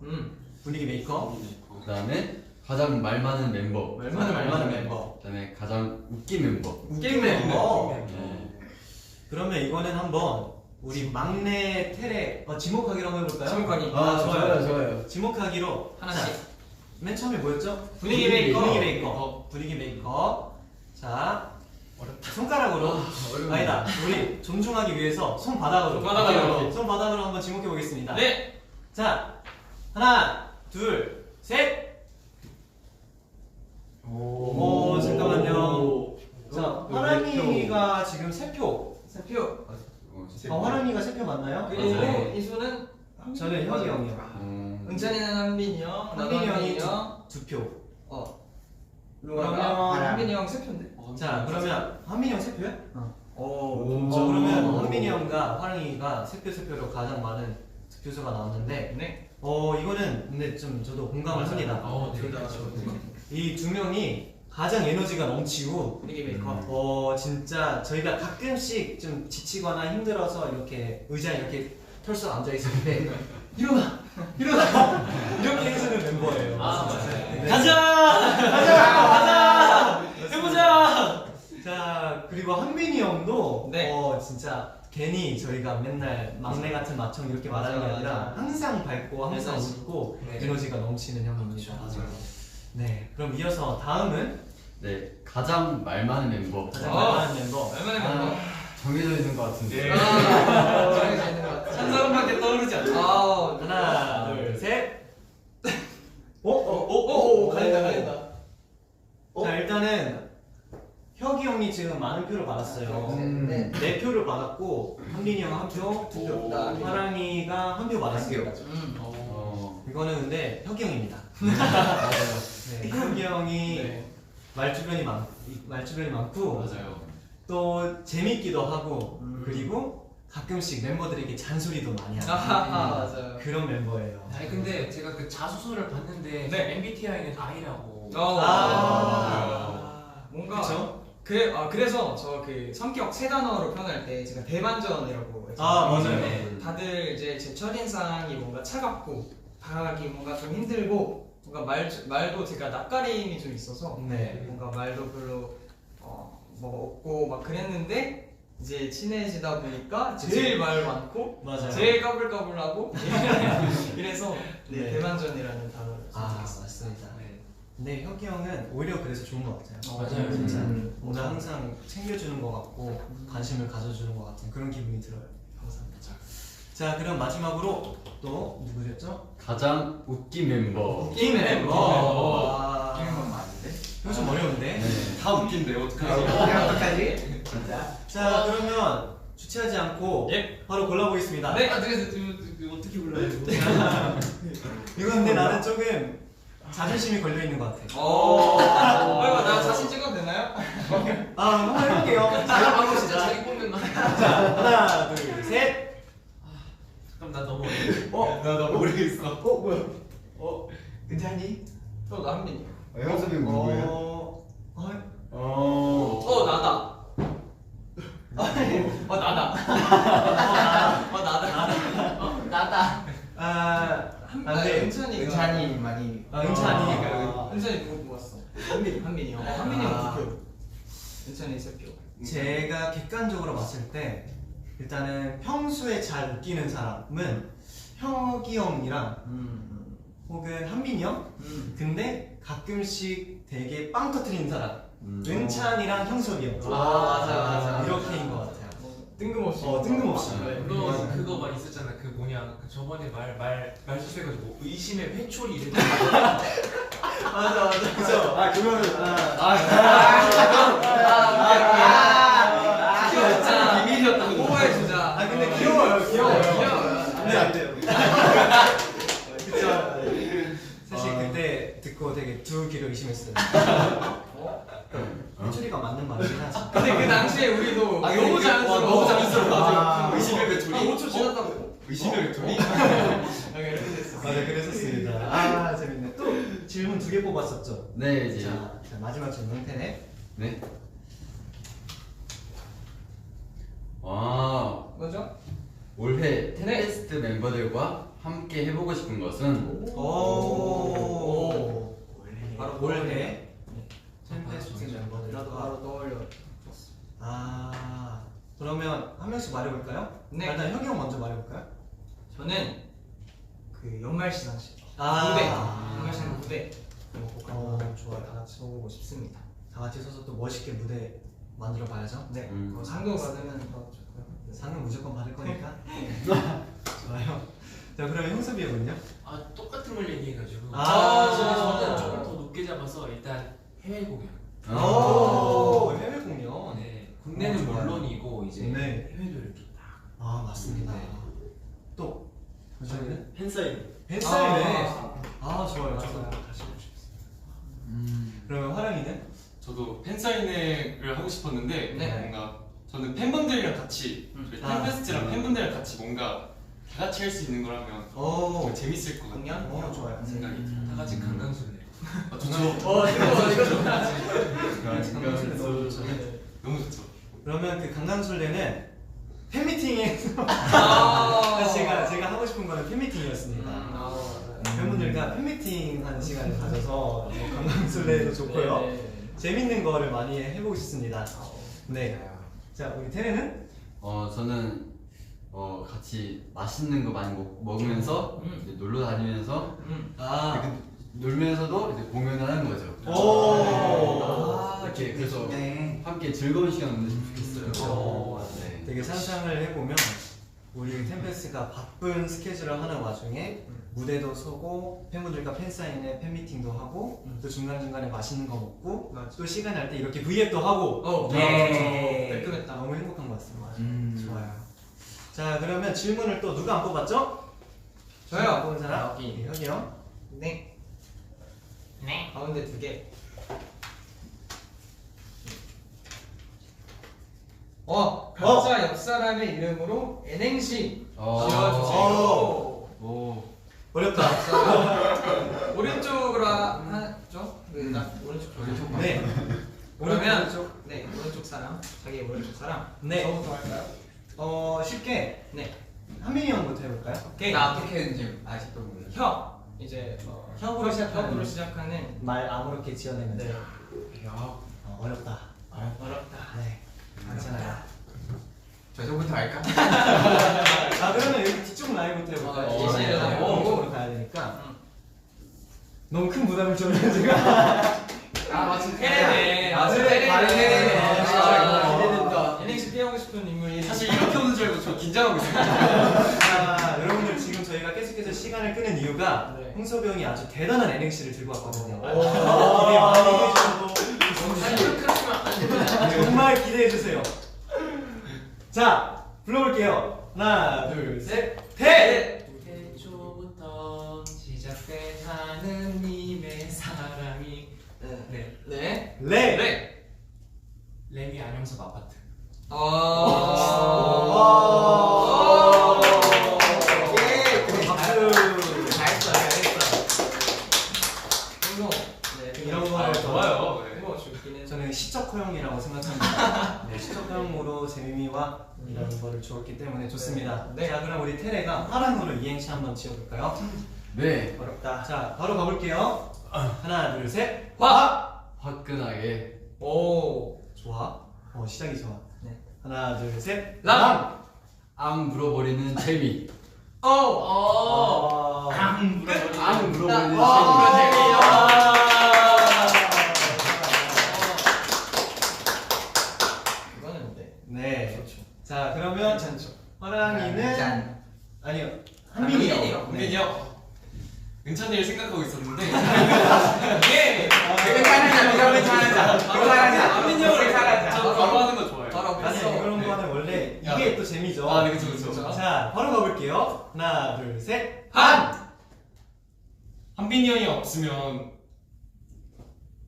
분위기 메이커. 그다음에 가장 말 많은 멤버. 말 많은 멤버. 그다음에 가장 웃긴 멤버. 웃긴 멤버. 네. 그러면 이거는 한번 우리 막내 테레 지목하기로 한번 해볼까요? 지목하기. 좋아요. 지목하기로 하나씩. 자, 맨 처음에 뭐였죠? 분위기 메이커. 분위기 메이커. 자, 손가락으로. 아니다. 우리 존중하기 위해서 손바닥으로. 손바닥으로 한번 지목해 보겠습니다. 네. 자, 하나, 둘, 셋. 오, 잠깐만요. 자, 화랑이가 지금 3표. 화랑이가 3표 맞나요? 그리고 이수는 저는 형이 형이요. 은찬이는 한빈이 형, 한빈이 형이 형. 2표. 그러면 한빈이 형 3표인데. 자, 그러면 한민이 형 3표야? 오. 그러면 한민이 형과 화랑이가 3표로 가장 많은 득표수가 나왔는데 이거는 근데 좀 저도 공감을 합니다. 이 두 명이 가장 에너지가 넘치고 분위기 메이커. 진짜 저희가 가끔씩 좀 지치거나 힘들어서 이렇게 의자에 이렇게 털썩 앉아 있을 때 일어나 이렇게 해주는 멤버예요. 맞아요. 네. 가자! 해보자! 자, 그리고 한민이 형도 네. 진짜 괜히 저희가 맨날 막내 같은 맏형 이렇게 말하는 게 아니라 항상 밝고 항상 웃고 에너지가 넘치는 형입니다. 네, 그럼 이어서 다음은 네, 가장 말 많은 멤버. 가장 많은 멤버. 얼마나 멤버? 정해져 있는 것 같은데. 정해져 있는 것 같아. 한 사람밖에 떠오르지 않아. 하나, 둘, 셋. 갈린다. 자, 일단은 혁이 형이 지금 많은 표를 받았어요. 네. 4표를 받았고 한민이 형 1표, 2표. 화랑이가 1표 받았습니다. 이거는 근데 혁이 형입니다. 네, 혁이 형이 말주변이 많고 맞아요. 또 재밌기도 하고 그리고 가끔씩 멤버들에게 잔소리도 많이 하는 맞아요. 그런 멤버예요. 아니 근데 제가 그 자소서를 봤는데 네. MBTI는 I라고. 뭔가 그쵸? 그래서 저 그 성격 세 단어로 표현할 때 제가 대반전이라고 맞아요. 네, 다들 이제 제 첫인상이 뭔가 차갑고 다가가기 뭔가 좀 힘들고 뭔가 말도 제가 낯가림이 좀 있어서 네. 뭔가 말도 별로 뭐 없고 막 그랬는데 이제 친해지다 보니까 제일 말 많고 맞아요. 제일 까불까불하고 이래서 네. 대반전이라는 단어를 선택했어요. 맞습니다. 근데 혁이 형은 오히려 그래서 좋은 것 같아요. 맞아요. 진짜 뭔가 항상 챙겨주는 것 같고 관심을 가져주는 것 같은 그런 기분이 들어요. 감사합니다. 자, 그럼 마지막으로 또 누구셨죠? 가장 웃긴 멤버. 웃긴 멤버. 웃기는 건 많은데? 이거 좀 어려운데? 네. 다 웃긴데 어떡하지? 어떡하지? 진짜? 자, 그러면 주체하지 않고 바로 골라보겠습니다. 네. 어떻게 불러요? 이거 근데 나는 조금 자존심이 걸려있는 것 같아. 나 자신 찍어도 되나요? 한번 해볼게요. 자, 방금 진짜 자기 뽑는 거. 자, 하나, 둘, 셋. 그럼 나 너무 어려워. 나 모르겠어. 뭐야? 괜찮니? 또 남빈이. 형섭이 나다. 나다. 안돼. 은찬이 많이. 은찬이 누구 모았어? 한빈이요. 한빈이 형 9표. 은찬이 3표. 제가 객관적으로 봤을 때 일단은 평소에 잘 웃기는 사람은 혁이 형이랑 혹은 한민이 형. 근데 가끔씩 되게 빵 터트리는 사람. 은찬이랑 형섭이 형. 맞아. 이렇게인 것 같아요. 뜬금없이. 뜬금없이. 그거 막 있었잖아. 그 뭐냐? 그 저번에 말 실수해가지고 의심의 회초리 이랬 맞아. 그죠? 그거는 진짜 비밀이었다. 오버해주자. 근데 귀여워요. 네, 안 돼요. 그쵸. 사실 그때 듣고 되게 두 귀로 의심했어요. 회초리가 맞는 말이긴 하지. 근데 그 당시에 우리도 근데 너무 그- 자연스러워. 너무 자연스러워. 의심의 아, 회초리? 5초 지났다고. 의심의 회초리? 이렇게 됐어. 맞아, 그랬었습니다. 재밌네. 또 질문 2개 뽑았었죠? 네, 이제. 자, 마지막 질문 테네. 네. 뭐죠? 올해 테네스트 멤버들과 함께 해보고 싶은 것은 오. 바로 올해 템페스트 멤버들. 나도 바로 떠올려. 그러면 한 명씩 말해볼까요? 네. 일단 혁이 형 먼저 말해볼까요? 저는 그 연말 시상식 아. 무대, 연말 시상식 무대 좋아요. 다 같이 보고 싶습니다. 다 같이 서서 또 멋있게 무대 만들어 봐야죠. 네. 음. 상도 받으면 더 좋고요. 상은 무조건 받을 거니까. 좋아요. 자, 그러면 형섭이 형은요? 똑같은 걸 얘기해가지고. 아. 저는 조금 더 높게 잡아서 일단 해외 공연. 오, 해외 공연. 네. 국내는 좋아요. 물론이고 이제 네. 해외도 이렇게 딱. 맞습니다. 네. 또 저희는 팬사인. 팬사인회. 좋아요. 맞아요. 다시 보고 싶어요. 그러면 화랑이는? 저도 팬사인회를 하고 싶었는데 네. 뭔가 저는 팬분들이랑 같이 저희 팬페스트랑 팬분들이랑 같이 뭔가 다 같이 할 수 있는 거라면 오. 재밌을 것 같아요. 공연? 좋아요. 생각이 들어요. 다 같이 강강술래. 좋죠. 이거 좋다. 강강술래 너무 좋죠. 너무 좋죠. 그러면 그 강강술래는 팬미팅에서 제가 하고 싶은 거는 팬미팅이었습니다. 팬분들과 팬미팅 하는 시간을 가져서 강강술래도 좋고요. 재밌는 거를 많이 해보고 싶습니다. 네. 자, 우리 테레는? 저는 같이 맛있는 거 많이 먹으면서 이제 놀러 다니면서 놀면서도 이제 공연을 하는 거죠. 이렇게 그래서 함께 즐거운 시간 보냈으면 좋겠어요. 네. 되게 상상을 해보면 우리 템페스가 바쁜 스케줄을 하는 와중에 무대도 서고 팬분들과 팬사인회 팬미팅도 하고 또 중간중간에 맛있는 거 먹고 또 시간 날 때 이렇게 V앱도 하고 깔끔했다. 너무 행복한 것 같습니다. 좋아요. 자, 그러면 질문을 또 누가 안 뽑았죠? 저요. 안 뽑은 사람? 여기. 혁이요? 네. 가운데 2개. 각자 옆 사람의 이름으로 N행시 어. 지어주세요. 오. 어렵다. 오른쪽으로 하죠? 오른쪽. 네. 그러면 오른쪽 사람, 자기 오른쪽 사람. 네. 저부터 할까요? 쉽게 네. 한민이 형부터 해볼까요? 오케이. 나 어떻게 했는지 아직도 몰라. 혀. 이제 혀로 시작하는 시작하는 말 아무렇게 지어내면 네. 돼요. 어렵다. 어렵다. 네. 괜찮아요. 저부터 할까? 그러면 여기 뒤쪽 라인부터 해볼까요? 예시를 하고. 이쪽으로 가야 되니까. 너무 큰 부담을 줬는데 제가. 마침 테레네. 기대된다. N행시 피하고 싶은 인물이 사실 이렇게 오는 줄 알고 저 긴장하고 있어요. 여러분들 지금 저희가 계속해서 시간을 끄는 이유가 네. 홍섭이 형이 아주 대단한 NX를 들고 왔거든요. 오. 기대 많이 해주셔도 그렇지만 안 됩니다. 정말 기대해 주세요. 자, 불러볼게요. 하나, 둘, 셋, 태! 태초부터 시작된 하느님의 사랑이 네. 네. 레! 레미 안영섭 아파트. 박수! 잘했어. 이런 걸 좋아요. 이거 좋기는 저는 시적 허용이라고 생각합니다. 네, 시적 허용으로 재미미와 이런 거를 주었기 때문에 좋습니다. 네. 자, 그럼 우리 테레가 화랑으로 이행시 한번 지어볼까요? 네. 어렵다. 자, 바로 가볼게요. 하나, 둘, 셋. 화끈하게. 오. 좋아. 시작이 좋아. 네. 하나, 둘, 셋. 람. 암 물어버리는 재미. 암 끝. 암 물어버리는 이거는 네. 네. 그렇죠. 자, 그러면 괜찮죠. 화랑이는 짠. 아니요. 한민이 한민이요. 형. 은빈이 형. 은찬이를 생각하고 있었는데 예. 괜찮아. 한빈이 형을 바로 하는 거 좋아해요. 바로 아니, 앞에서. 그런 거는 원래 야. 이게 또 재미죠. 아, 네, 그쵸. 자, 바로 가볼게요. 하나, 둘, 셋. 한빈이 형이 없으면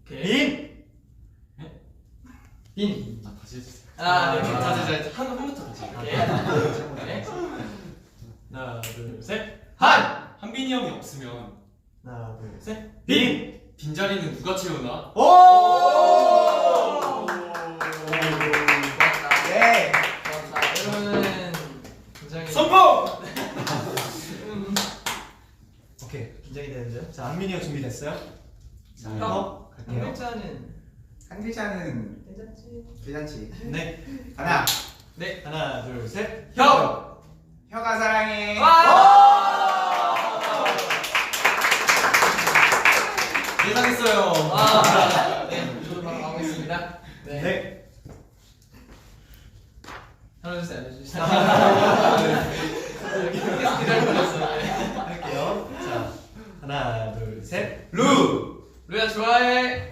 빈. 빈. 다시 해주세요. 네. 다시 한부터 다시. 네. 하나, 둘, 셋. 한빈이 형이 없으면 하나, 둘, 셋. 빈. 빈자리는 누가 채우나? 오! 네. 자, 이거는 굉장히 성공! 오케이. 긴장이 되는데요. 자, 한민이 형 준비됐어요? 자, 갈게요. 글자는 한 글자는 괜찮지? 괜찮지. 네. 하나. 네. 하나, 둘, 셋. 혀. 혀가 사랑해. 예상했어요. 네. 저도 바로 가보겠습니다. 네. 네. 하나 둘 셋 알려주시죠. 계속 기다리고 있었어요. 할게요. 자, 하나, 둘, 셋. 루야 좋아해.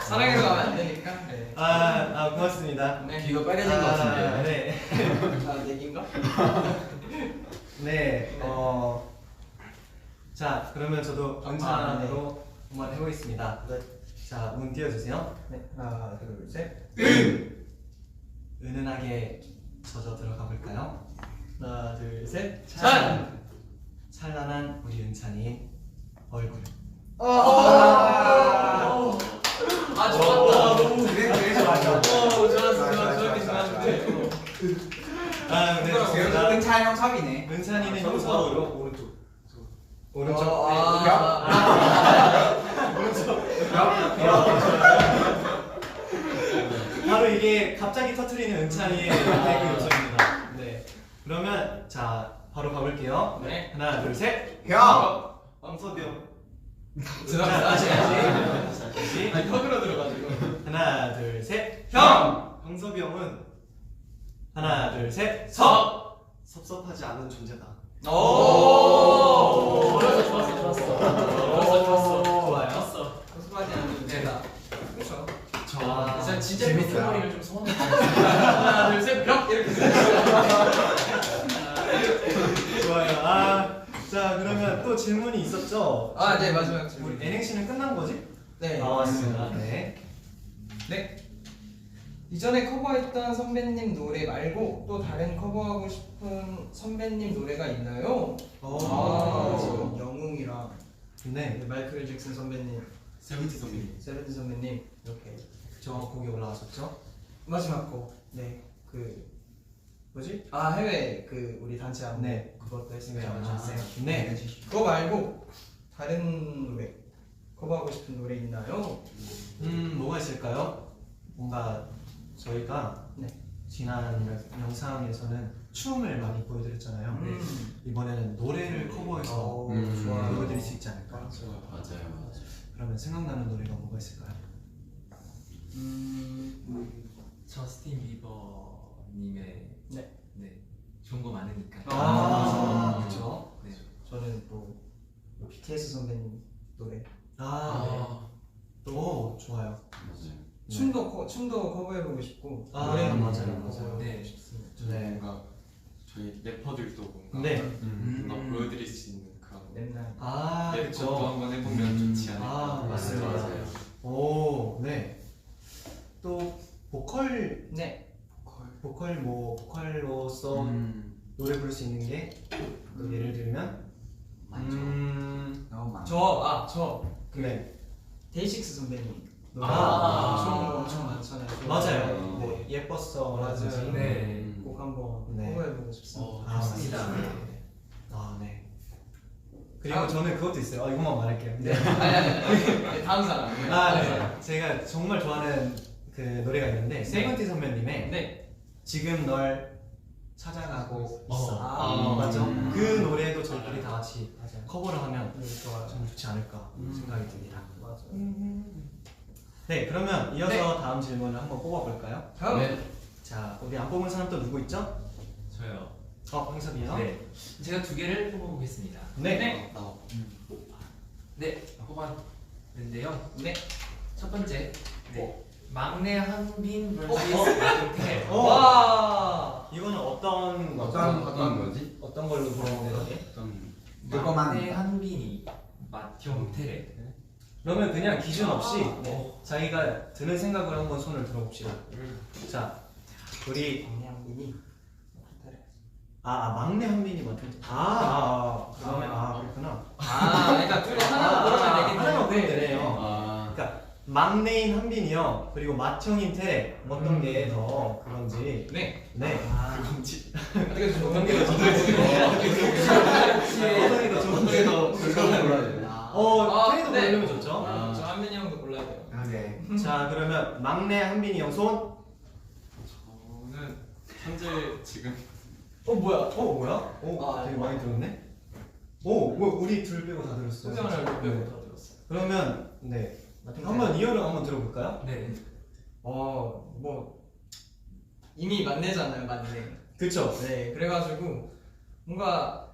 사랑해서 가면 안 되니까. 네. 고맙습니다. 네. 귀가 빨개진 것 같은데. 네. 내기인가? 네. 자, 그러면 저도 네. 은찬으로 한번 해보겠습니다. 자, 운 띄워주세요. 네. 하나, 둘, 셋. 은은하게 젖어 들어가 볼까요? 하나, 둘, 셋. 찬. 찬란한 우리 은찬이 얼굴. 좋았다. 그래 좋아요. 좋았는데. 네, 좋습니다. 은찬 형 섭이네. 은찬이는 형섭으로 오른쪽. 오른쪽. 바로 이게 갑자기 터트리는 은찬이의 대구 요소입니다. 네. 그러면 자 바로 가볼게요. 네. 하나 둘 셋. 형. 황섭이 형. 다시. 다시. 턱으로 들어가지고. 하나 둘 셋. 형. 황섭이 형은 하나 둘 셋. 섭섭하지 않은 존재다. 오. 좋았어. 좋아요. 연습하지 않는 제가. 그렇죠. 진짜 재밌어요. 목소리를 좀 소원해. 하나 둘 셋. 벽 이렇게. 좋아요. 자 그러면 또 질문이 있었죠? 네 마지막 질문. 우리 NX는 끝난 거지? 네. 나왔습니다. 네. 네. 이전에 커버했던 선배님 노래 말고 또 다른 커버하고 싶은 선배님 노래가 있나요? 지금 영웅이랑 네. 마이클 잭슨 선배님, 세븐틴 선배님. 세븐틴 선배님 이렇게 저 곡이 올라왔었죠? 마지막 곡. 네. 그 뭐지? 아 해외 그 우리 단체 안무 네. 그것도 네, 했으면 알려주세요. 좋겠어요. 네. 그거 말고 다른 노래 커버하고 싶은 노래 있나요? 뭐가 있을까요? 뭔가 저희가 네. 지난 영상에서는 춤을 많이 보여드렸잖아요. 이번에는 노래를 커버해서 좋아요. 보여드릴 수 있지 않을까? 맞아요. 그러면 생각나는 노래가 뭐가 있을까요? 저스틴 비버님의 네. 좋은 거 많으니까. 그렇죠. 네. 저는 또 BTS 선배님 노래 또 좋아요. 맞아요. 춤도 커버해보고 싶고 맞아요. 노래도 맞아요. 커버해보고 네. 싶습니다. 네. 뭔가 저희 래퍼들도 뭔가 네. 뭔가 보여드릴 수 있는 그런 맨날 랩도 그렇죠. 한번 해보면 좋지 않을까. 맞습니다. 맞아요. 오, 네. 또 보컬 네. 보컬로서 노래 부를 수 있는 게 예를 들면 너무 많아. 저그 네. 데이식스 선배님 노래 아. 엄청 많잖아요. 맞아요. 네. 예뻤어라든지 맞아요. 네. 꼭 한번 네. 커버해보고 싶습니다. 좋습니다. 네. 그리고 저는 그것도 있어요. 이것만 말할게요. 네. 아니, 다음 사람. 네. 제가 정말 좋아하는 그 노래가 있는데 세븐틴 선배님의 네. 지금 널 찾아가고 있어. 아. 맞죠? 그 노래도 저희끼리 다 같이 맞아요. 커버를 하면 네, 좋아요. 참 좋지 않을까 생각이 듭니다. 맞아요. 네, 그러면 이어서 네. 다음 질문을 한번 뽑아볼까요? 다음. 네. 자, 우리 안 뽑은 사람 또 누구 있죠? 저요. 황섭이요? 네. 제가 두 개를 뽑아보겠습니다. 네. 네, 뽑았는데요. 네. 첫 번째, 막내 한빈 vs 마동태. 와. 이거는 어떤 거지? 어떤 걸로 보는데? 막내 한빈이 마동태래. 그러면 그냥 기준 없이 자기가 드는 생각을 한번 손을 들어봅시다. 자, 우리 양민이. 막내 한빈이 맞죠? 그러면 그렇구나. 그러니까 둘 하나 고르면 되겠네. 하나만 고르면 되네요. 그러니까 막내인 한빈이요, 그리고 맏형인 테레 어떤 게 더 그런지. 네. 네. 그런지. 어떻게 좀 어떤 게 더 좋은지. 어떤 게 더 좋은지. 결과를 골라야 되네. 테레도 네. 고르면 좋죠. 저 한민이 형도 골라야 돼요. 네. 자, 그러면 막내 한빈이 형 손. 저는 현재 지금 뭐야? 되게 많이 들었네. 우리 둘 빼고 다 들었어요. 소장을 몇 배고 다 들었어요. 그러면 한번 이어를 한번 들어볼까요? 네. 뭐 이미 만내잖아요, 만내. 그쵸? 네, 그래가지고 뭔가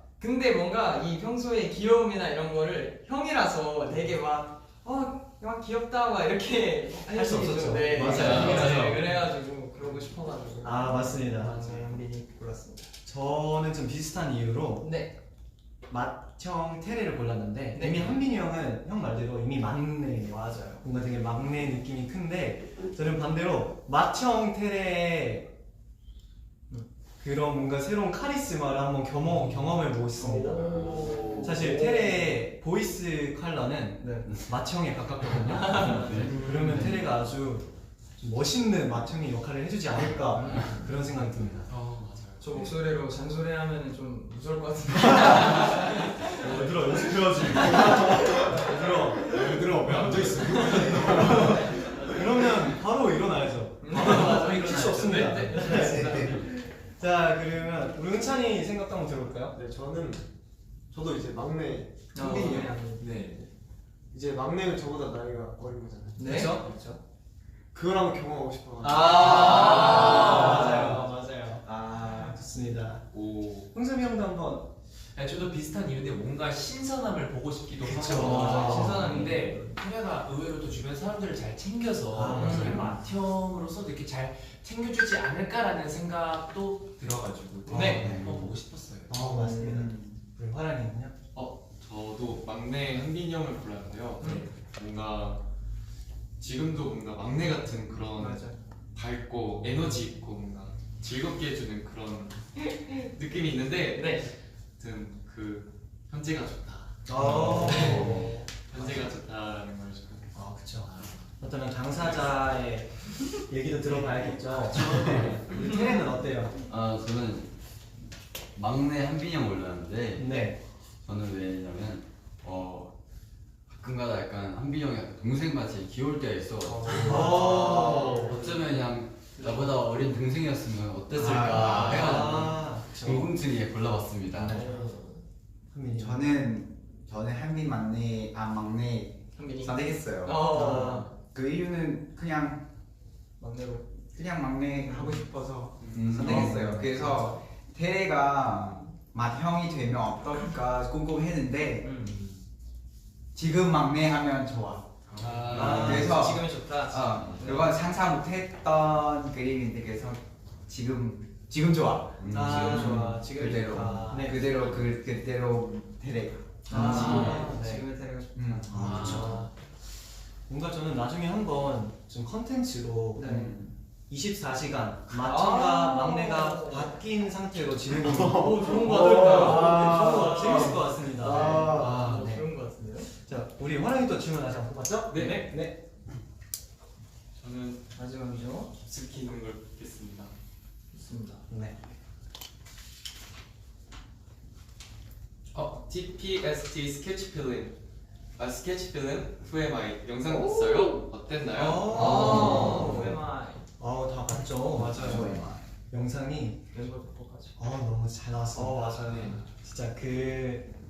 이 평소에 귀여움이나 이런 거를 형이라서 되게 막 귀엽다 막 이렇게 할 수 없었죠. 네, 맞아요. 네, 그래가지고 그러고 싶어가지고. 맞습니다. 네, 한빈이 골랐습니다. 저는 좀 비슷한 이유로 네. 맏형 테레를 골랐는데 네. 이미 한빈이 형은 형 말대로 이미 막내예요. 맞아요. 뭔가 되게 막내 느낌이 큰데 저는 반대로 맏형 테레의 그런 뭔가 새로운 카리스마를 한번 경험해보고 싶습니다. 사실 테레의 보이스 컬러는 맏형에 가깝거든요. 그러면 테레가 아주 멋있는 맏형의 역할을 해주지 않을까 그런 생각이 듭니다. 맞아요. 저 목소리로 잔소리하면 좀 무서울 것 같은데. 얘들아 연습해야지. 얘들아 왜 앉아있어? 그러면 바로 일어나야죠. 맞아요. 쉴 수 없습니다. 네. 자, 그러면 우리 은찬이 생각도 한번 들어볼까요? 네, 저도 이제 막내 한빈이요. 네. 이제 막내는 저보다 나이가 어린 거잖아요. 네. 그렇죠? 그걸 한번 경험하고 싶어가지고. 맞아요. 좋습니다. 홍삼이 형도 한번. 저도 비슷한 이유인데 뭔가 신선함을 보고 싶기도 그쵸. 하고 맞아요. 신선함인데 테레가 의외로 또 주변 사람들을 잘 챙겨서 저희 맏형으로서도 이렇게 잘 챙겨주지 않을까라는 생각도 들어가지고 네. 한번 보고 싶었어요. 맞습니다. 우리 화랑이는요? 저도 막내 한빈이 형을 골랐는데요. 뭔가 지금도 뭔가 막내 같은 그런 맞아. 밝고 에너지 있고 뭔가 즐겁게 해주는 그런 느낌이 있는데 네. 아무튼 그 현재가 좋다. 현재가 좋다라는 걸 좀. 아 그쵸. 어쩌면 당사자의 얘기도 들어봐야겠죠. 우리 테레는 어때요? 저는 막내 한빈이 형 올랐는데 네. 저는 왜냐면 가끔가다 약간 한빈이 형이 약간 동생같이 귀여울 때가 있어가지고 어쩌면 그냥 나보다 어린 동생이었으면 어땠을까 해가지고 궁금증에 골라봤습니다. 한민이. 저는 한빈 막내 한빈이. 선택했어요. 그 이유는 그냥 막내로. 막내 하고 싶어서 선택했어요. 그래서 태래가 맏형이 되면 어떨까 궁금했는데 지금 막내 하면 좋아. 그래서 지금이 좋다. 그건 상상 못했던 그림인데 그래서 지금 좋아. 지금 좋아. 지금 그대로 좋다. 네. 그대로 태래가. 네. 지금의 테레가 좋다. 그렇죠. 뭔가 저는 나중에 한번 좀 컨텐츠로 24시간 맏형과 막내가 바뀐 상태로 진행을 좋은 거 같아요. 재밌을 것 같습니다. 네. 좋은 거 같은데요? 자, 우리 화랑이 또 질문 아직 안 뽑았죠? 네. 저는 마지막이죠. 깊숙이 있는 걸 뽑겠습니다. 좋습니다. 네. TPST 스케치 필름. 스케치 필름 Who Am I 영상 봤어요? 어땠나요? OMI. 다 봤죠. 맞아요. 영상이 멤버 덕분까지. 너무 잘 나왔습니다. 맞아요. 진짜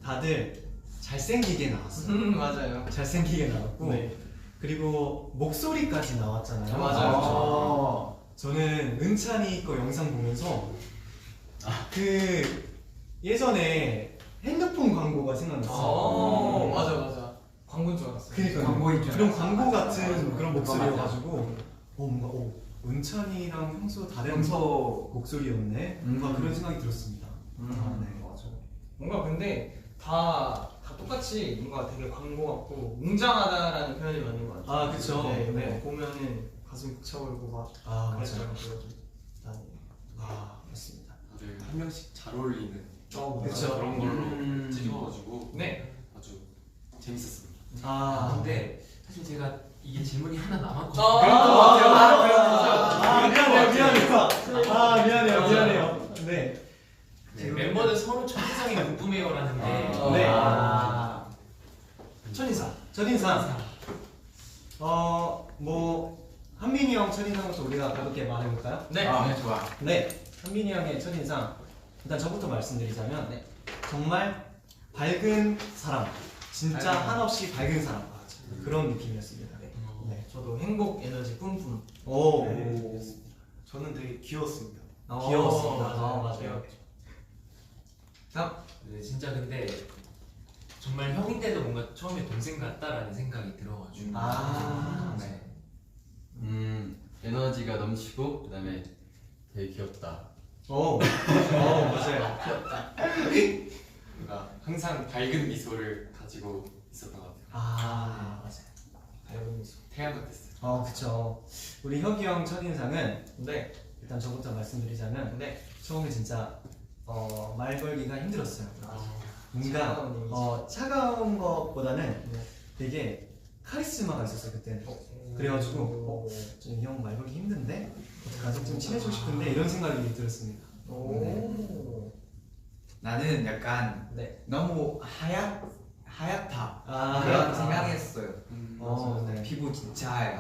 다들 잘생기게 나왔어요. 맞아요. 잘생기게 나왔고 네. 그리고 목소리까지 나왔잖아요. 맞아요. 저는 은찬이 거 영상 보면서 그 예전에 핸드폰 광고가 생각났어요. 맞아. 광고인 줄 알았어요. 그러니까 광고인 줄 그런 알았어요. 광고 같은 맞아. 그런 목소리여가지고 뭔가 은찬이랑 평소 다른 목소리였네. 뭔가 그런 생각이 들었습니다. 네. 맞아. 뭔가 근데 다 똑같이 뭔가 되게 광고 같고 웅장하다라는 표현이 맞는 것 같아요. 그쵸. 네. 네. 보면은 가슴 벅차오르고 막 맞아요. 그랬잖아요. 맞습니다. 다들 한 명씩 잘 어울리는 그쵸. 그런 걸로 찍어가지고 네. 아주 재밌었습니다. 근데 사실 제가 이게 질문이 하나 남았거든요. 미안해요. 네. 멤버들 서로 첫인상이 궁금해요라는데. 첫인상. 한민이 형 첫인상부터 우리가 가볍게 말해볼까요? 네. 좋아. 네. 한민이 형의 첫인상. 일단 저부터 말씀드리자면 정말 밝은 사람. 진짜 한없이 밝은 사람. 그런 느낌이었습니다. 네. 저도 행복 에너지 뿜뿜. 저는 되게 귀여웠습니다. 귀여웠습니다. 맞아요. 네, 진짜 근데 정말 형인데도 뭔가 처음에 동생 같다라는 생각이 들어가지고. 네. 에너지가 넘치고 그다음에 되게 귀엽다. 맞아요. 귀엽다. 뭔가 항상 밝은 미소를 가지고 있었던 것 같아요. 맞아요. 밝은 미소. 태양 같았어요. 그쵸. 우리 혁이 형 첫인상은 네. 일단 저부터 말씀드리자면 네. 처음에 진짜 말 걸기가 힘들었어요. 뭔가 차가운 이미지. 차가운 것보다는 되게 카리스마가 있었어요 그때는. 그래가지고 이 형 말 걸기 힘든데 어떡하지 좀 친해지고 싶은데 이런 생각이 들었습니다. 나는 약간 네. 너무 하얗다 그런 하얗다. 생각했어요. 네. 피부 진짜 하얘.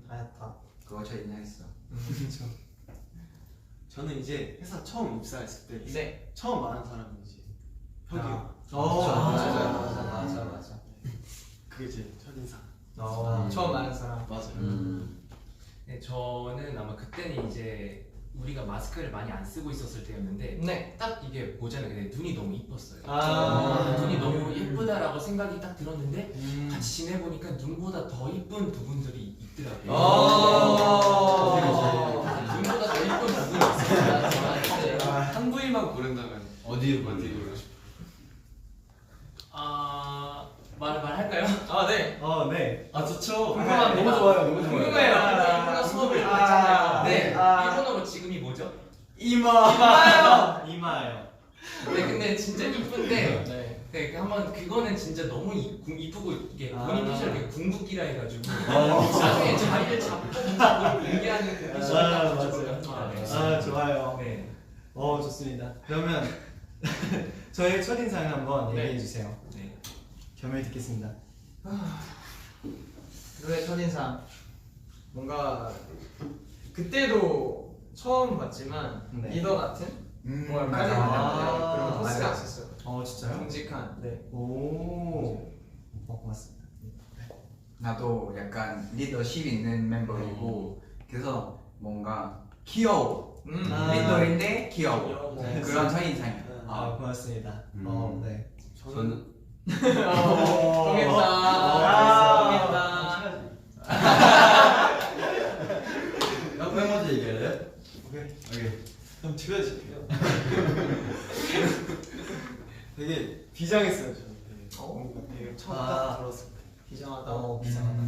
하얗다. 그거 저 인정했어. 그렇죠. 저는 이제 회사 처음 입사했을 때 네. 처음 말한 사람이 이제 혁이요. 맞아. 그게 제 첫인상. 처음 아는 사람. 맞아요. 네, 저는 아마 그때는 이제 우리가 마스크를 많이 안 쓰고 있었을 때였는데 네. 딱 이게 보잖아요. 근데 눈이 너무 이뻤어요. 눈이 너무 예쁘다라고 생각이 딱 들었는데 같이 지내보니까 눈보다 더 이쁜 부분들이 있더라고요. 눈보다 더 이쁜 부분이 있어요. 한 부위만 고른다면 어디를 어디 고르고 싶어요? 말할까요? 네. 네. 아 좋죠. 궁금합니다. 너무 좋아요. 너무 좋아요. 궁금해요. 일본어 수업을 했잖아요. 네. 일본어로 지금이 뭐죠? 이마요. 네, 근데 진짜 이쁜데. 네. 네, 한번 그거는 진짜 너무 이쁘고 이게 본인 피셜 이렇게 궁극기라 해가지고 나중에 자리를 잡고 그걸 공개하는 그 피셜 딱 가지고 합니다. 좋아요. 네. 좋습니다. 그러면 저의 첫인상 한번 네. 얘기해 주세요. 네. 겸해 듣겠습니다. 너의 첫인상 뭔가 그때도 처음 봤지만 네. 리더 같은 뭔가 맞아. 카리스마 그런 맞아. 포스가 있었어요. 진짜요? 정직한. 네. 고맙습니다. 나도 약간 리더십 있는 멤버이고 그래서 뭔가 귀여워. 리더인데 귀여워. 네. 그런 첫인상이야. 고맙습니다. 네. 저는 통했다. 형 먼저 얘기할래요? 오케이. 그럼 튀어야지. 되게 비장했어요 저는. 뭔가 되게 처음 딱 들었을 때. 비장하다. 비상하다.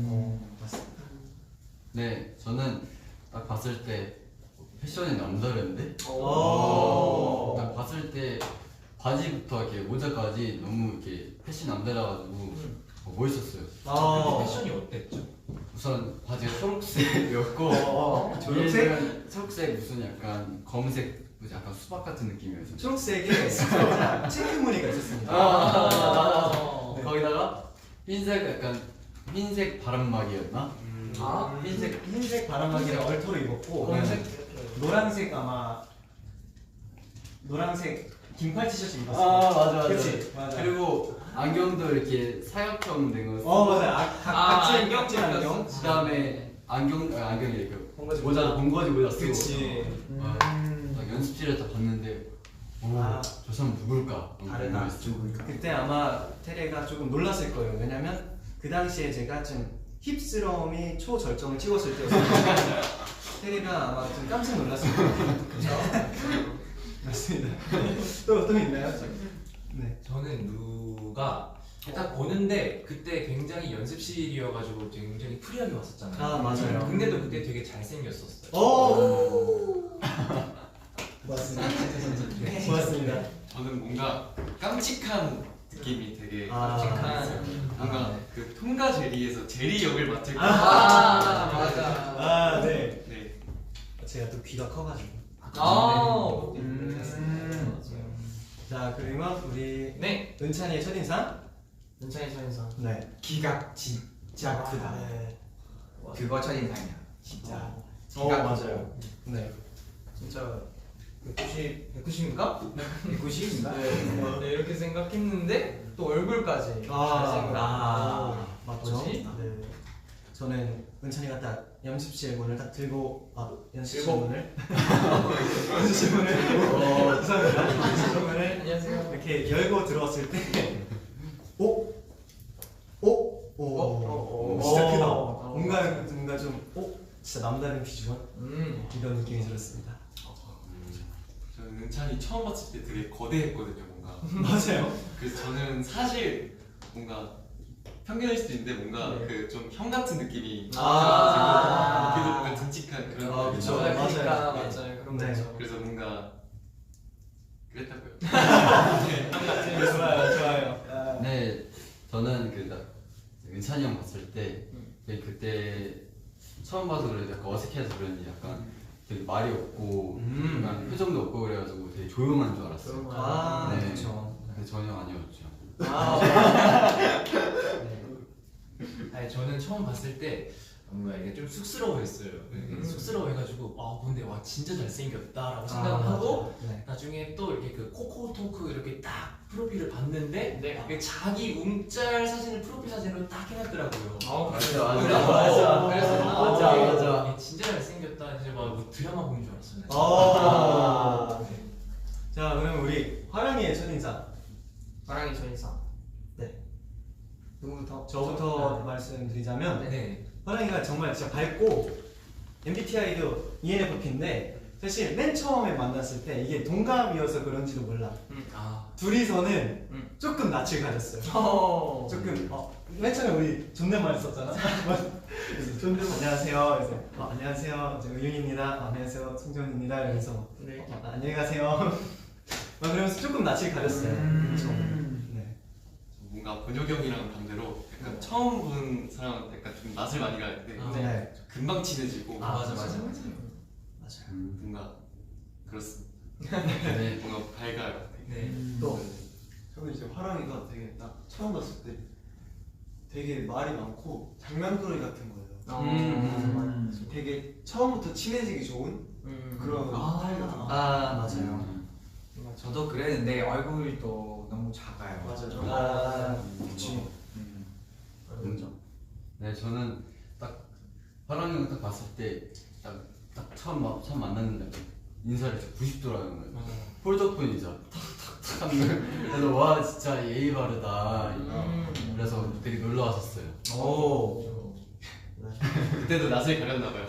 맞습니다. 네, 저는 딱 봤을 때 패션이 남다른데 딱 봤을 때 바지부터 이렇게 모자까지 너무 이렇게 패션 남달라가지고 멋있었어요. 패션이 어땠죠? 우선 바지가 초록색이었고 초록색? 초록색 무슨 약간 검은색 무슨 약간 수박 같은 느낌이었어요. 초록색에 살짝 체크 무늬가 있었습니다. 네. 거기다가 흰색 바람막이였나? 흰색 바람막이를 얼토로 입었고 검은색? 노란색 노란색 긴팔 티셔츠 입었어요. 맞아. 그치? 맞아. 그리고 안경도 이렇게 사각형 된 거. 맞아. 각진 안경. 그 다음에 안경이 이렇게 모자 본거지 모자 쓰고. 그치. 딱 연습실에 딱 봤는데 저 사람 누굴까? 다르다. 그때 아마 테레가 조금 놀랐을 거예요. 왜냐면 그 당시에 제가 좀 힙스러움이 초절정을 찍었을 때였어요. 테레가 아마 좀 깜짝 놀랐을 거예요. 그죠? 맞습니다. 또 있나요? 네. 저는 누가 딱 보는데 그때 굉장히 연습실이어가지고 굉장히 프리하게 왔었잖아요. 맞아요. 근데도 그때 되게 잘생겼었어요. 맞습니다. 고맙습니다. 저는 뭔가 깜찍한 느낌이 되게 깜찍한. 뭔가 그 톰과 제리에서 제리 역을 맡을 것 맞아. 네. 네. 제가 또 귀가 커가지고. 자, 그러면 우리 네. 은찬이의 첫인상? 은찬이 첫인상. 네. 기가 진짜 크다. 네. 그거 첫인상이야. 진짜. 맞아요. 네. 진짜 190인가? 190인가? 네, 이렇게 생각했는데 또 얼굴까지 잘생겼고. 맞죠? 뭐지? 네. 저는 은찬이가 딱 연습실 문을 딱 들고 연습실 문을 연습실 문을 죄송합니다. 연습실 문을 안녕하세요. 이렇게 열고 들어왔을 때 진짜 크다. 뭔가 좀 진짜 남다른 비주얼 이런 느낌이 들었습니다. 저는 은찬이 처음 봤을 때 되게 거대했거든요 뭔가. 맞아요. 그래서 저는 사실 뭔가 편견일 수도 있는데 뭔가 네. 그 좀 형 같은 느낌이 아. 그래도 뭔가 듬직한 그런 그쵸. 느낌이 맞아요. 그러니까 네. 맞아요. 그런 네. 거 있죠. 그래서 뭔가 그랬다고요. 좋아요. 네, 저는 은찬이 형 봤을 때 그때 처음 봐서 그래도 약간 어색해서 그런지 약간 되게 말이 없고 약간 표정도 없고 그래가지고 되게 조용한 줄 알았어요. 네. 그렇죠. 근데 전혀 아니었죠. 아니 저는 처음 봤을 때 뭔가 이게 좀 쑥스러워했어요. 쑥스러워해가지고 근데 와 진짜 잘생겼다라고 생각을 하고 네. 나중에 또 이렇게 그 코코 토크 이렇게 딱 프로필을 봤는데 네. 이게 자기 움짤 사진을 프로필 사진으로 딱 해놨더라고요. 맞아. 그래서 이게 진짜 잘생겼다. 이제 막 드라마 보는 줄 알았어요. 자, 그럼 우리 화랑이의 첫인상. 사랑의 첫인상. 네. 누구부터? 저부터 말씀드리자면 네. 화랑이가 정말 진짜 밝고 MBTI도 ENFP인데 사실 맨 처음에 만났을 때 이게 동갑이어서 그런지도 몰라. 아. 둘이서는 조금 낯을 가졌어요. 조금 맨 처음에 우리 존댓말 썼잖아. 그래서 존댓말 안녕하세요. 그래서 안녕하세요. 저 의윤입니다. 안녕하세요. 송정입니다. 이러면서 네. 안녕히 가세요. 막 그러면서 조금 낯을 가렸어요. 네. 뭔가 본혁이 형이랑 반대로 약간 처음 본 사람한테 약간 좀 낯을 많이 가야 돼. 네. 금방 친해지고. 맞아. 맞아요. 뭔가 그렇습니다. 네. 뭔가 밝아요. 네. 또 저는 이제 화랑이가 되게 딱 처음 봤을 때 되게 말이 많고 장난꾸러기 같은 거예요. 되게 처음부터 친해지기 좋은 그런 스타일이거든요. 맞아요. 저도 그랬는데 얼굴도 너무 작아요. 맞아요. 그치. 네, 저는 딱 화랑이 형 딱 봤을 때 딱 처음 만났는데 인사를 90도로 하는 거예요. 홀덕분이죠. 탁탁탁 하는 거예요. 그래서 와 진짜 예의 바르다. 그래서 되게 놀러 왔었어요. 오. 그때도 낯을 가렸나 봐요.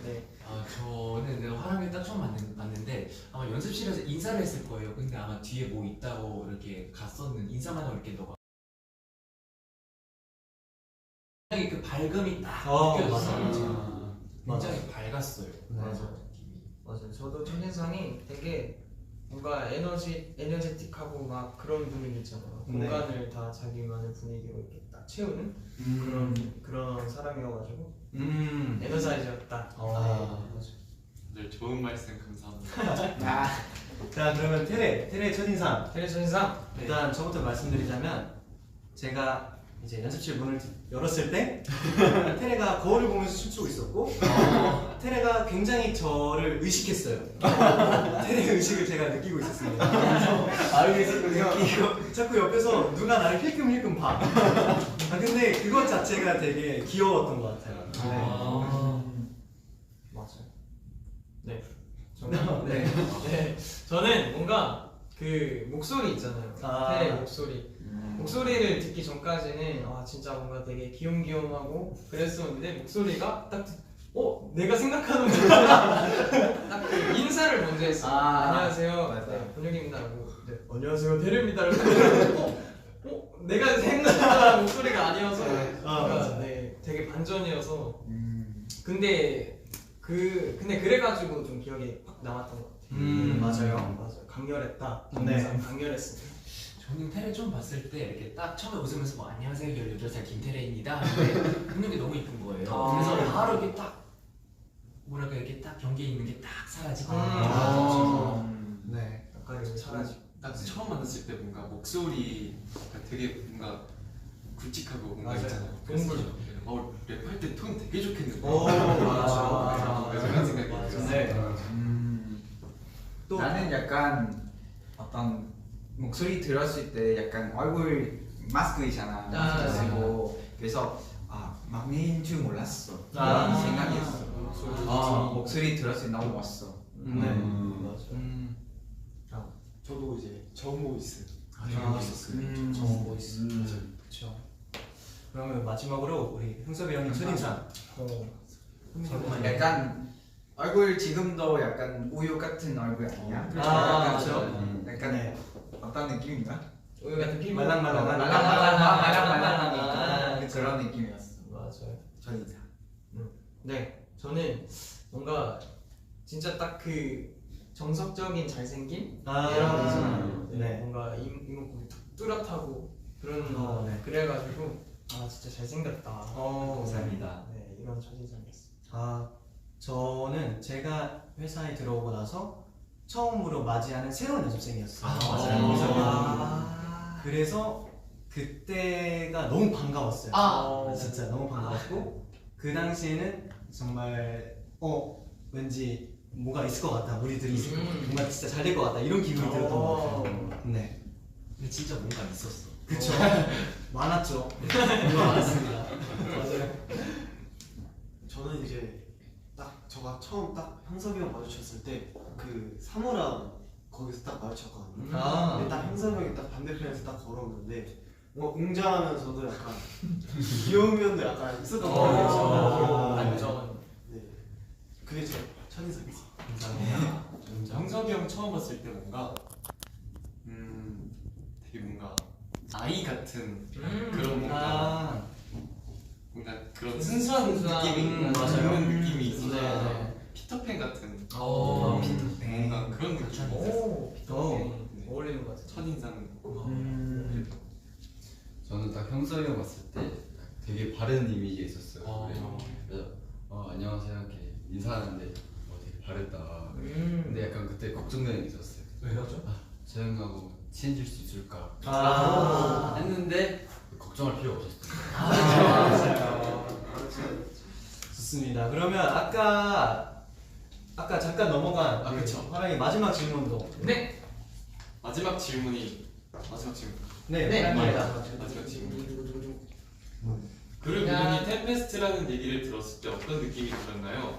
네. 저는 내가 화랑이 딱 처음 만났는데 아마 연습실에서 인사를 했을 거예요. 근데 아마 뒤에 뭐 있다고 이렇게 갔었는 인사만 하고 이렇게 너가 굉장히 그 밝음이 딱 느껴졌어요. 굉장히 밝았어요. 맞아요. 저도 첫인상이 되게 뭔가 에너제틱하고 막 그런 분위기 있잖아요. 공간을 다 자기만의 분위기로 이렇게 딱 채우는 그런 사람이어가지고 에너자이저였다. 늘 좋은 말씀 감사합니다. 자 그러면 테레 첫인상. 테레 첫인상. 일단 저부터 말씀드리자면 제가 이제 연습실 문을 열었을 때 테레가 거울을 보면서 춤추고 있었고 테레가 굉장히 저를 의식했어요. 테레의 의식을 제가 느끼고 있었습니다. 알고 있었군요. 자꾸 옆에서 누가 나를 힐끔힐끔 봐. 근데 그것 자체가 되게 귀여웠던 것 같아요. 맞아요. 네. 네. 저는 뭔가 그 목소리 있잖아요. 테레 목소리. 목소리를 듣기 전까지는 진짜 뭔가 되게 귀염귀염하고 그랬었는데 목소리가 딱 내가 생각하는 딱 그 인사를 먼저 했어요. 안녕하세요. 네, 본혁입니다. 네, 안녕하세요. 테레입니다. 내가 생각하는 목소리가 아니어서 네, 되게 반전이어서 근데 그래가지고 좀 기억에 확 남았던 것 같아요. 맞아요. 강렬했다. 네. 강렬했습니다. 저는 테레 처음 봤을 때 이렇게 딱 처음에 웃으면서 뭐 안녕하세요 18살 김테레입니다 하는데 근육이 너무 이쁜 거예요. 그래서 바로 이렇게 딱 뭐랄까 이렇게 딱 경계에 있는 게 딱 사라지고 네. 약간 이렇게 사라지고 딱 처음 만났을 때 뭔가 목소리가 되게 뭔가 굵직하고 뭔가 맞아요. 있잖아요. 동굴죠. 랩할 때 톤 되게 좋겠는데. 맞아. 그런 생각이 들었어요. 또 나는 약간 어떤 목소리 들었을 때 약간 얼굴 마스크이잖아. 마스크 쓰고 그래서 막내인 줄 몰랐어. 그런 생각이었어. 목소리 들었을 때 너무 왔어. 저도 이제 정보이스. 정보이스. 그렇죠. 그러면 마지막으로 우리 흥섭이 형님 첫인상. 약간 얼굴 지금도 약간 우유 같은 얼굴 아니야? 그렇죠. 약간 어떤 느낌인가? 우유 같은 피부 말랑말랑한 그런 느낌이었어. 맞아요. 첫인상. 네, 저는 뭔가 진짜 딱 그 정석적인 잘생김 이런 거 있잖아요. 네. 뭔가 이목구비 딱 뚜렷하고 그런 네. 그래가지고 진짜 잘생겼다. 감사합니다. 네, 이런 첫인상이었어요. 저는 제가 회사에 들어오고 나서 처음으로 맞이하는 새로운 연습생이었어요. 그래서 그때가 너무 반가웠어요. 진짜 너무 반가웠고 그 당시에는 정말 왠지 뭐가 있을 것 같다. 우리들이 뭔가 진짜 잘 될 것 같다. 이런 기분이 들었던 것 같아요. 네. 근데 진짜 뭔가 있었어. 그쵸. 많았죠. 뭔가 많았습니다. 맞아요. 저는 이제 저가 처음 딱 형섭이 형 마주쳤을 때 그 사무랑 거기서 딱 마주쳤거든요. 근데 딱 형섭이 형이 딱 반대편에서 딱 걸어오는데 뭔가 웅장하면서도 약간 귀여운 면도 약간 있었던 것 같아요. 완전. 네. 그게 제 첫인상이었어요. 감사합니다. 형섭이 형 처음 봤을 때 뭔가 되게 뭔가 아이 같은 그런 뭔가 그런 순수한 느낌이 맞아요. 있는 느낌이 있어서 네. 피터팬 같은 네. 뭔가 그런 느낌이 있어요. 오, 네. 어울리는 것 같아요. 첫인상 저는 딱 형섭이 형 봤을 때 되게 바른 이미지가 있었어요. 그래서 안녕하세요 이렇게 인사하는데 되게 바랬다. 근데 약간 그때 걱정되는 게 있었어요. 왜죠? 저 형하고 친해질 수 있을까 했는데 걱정할 필요 없었어요. 맞아요. 좋습니다. 그러면 아까 잠깐 넘어간 그쵸. 화랑이 마지막 질문도 네. 마지막 질문 네, 마지막 질문. 그룹 이름이 템페스트라는 얘기를 들었을 때 어떤 느낌이 들었나요?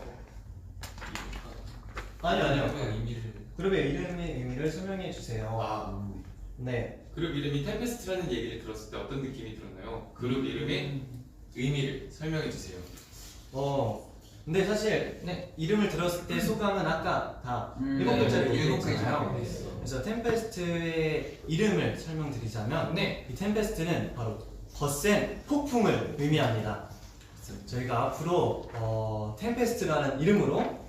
아니요. 그냥 의미를. 그룹의 의미를 설명해 주세요. 네. 그룹 이름이 템페스트라는 얘기를 들었을 때 어떤 느낌이 들었나요? 그룹 이름의 의미를 설명해 주세요. 근데 사실 이름을 들었을 때 소감은 아까 다 7글자를 얘기했잖아요. 그래서 템페스트의 이름을 설명드리자면 이 템페스트는 바로 거센 폭풍을 의미합니다. 저희가 앞으로 템페스트라는 이름으로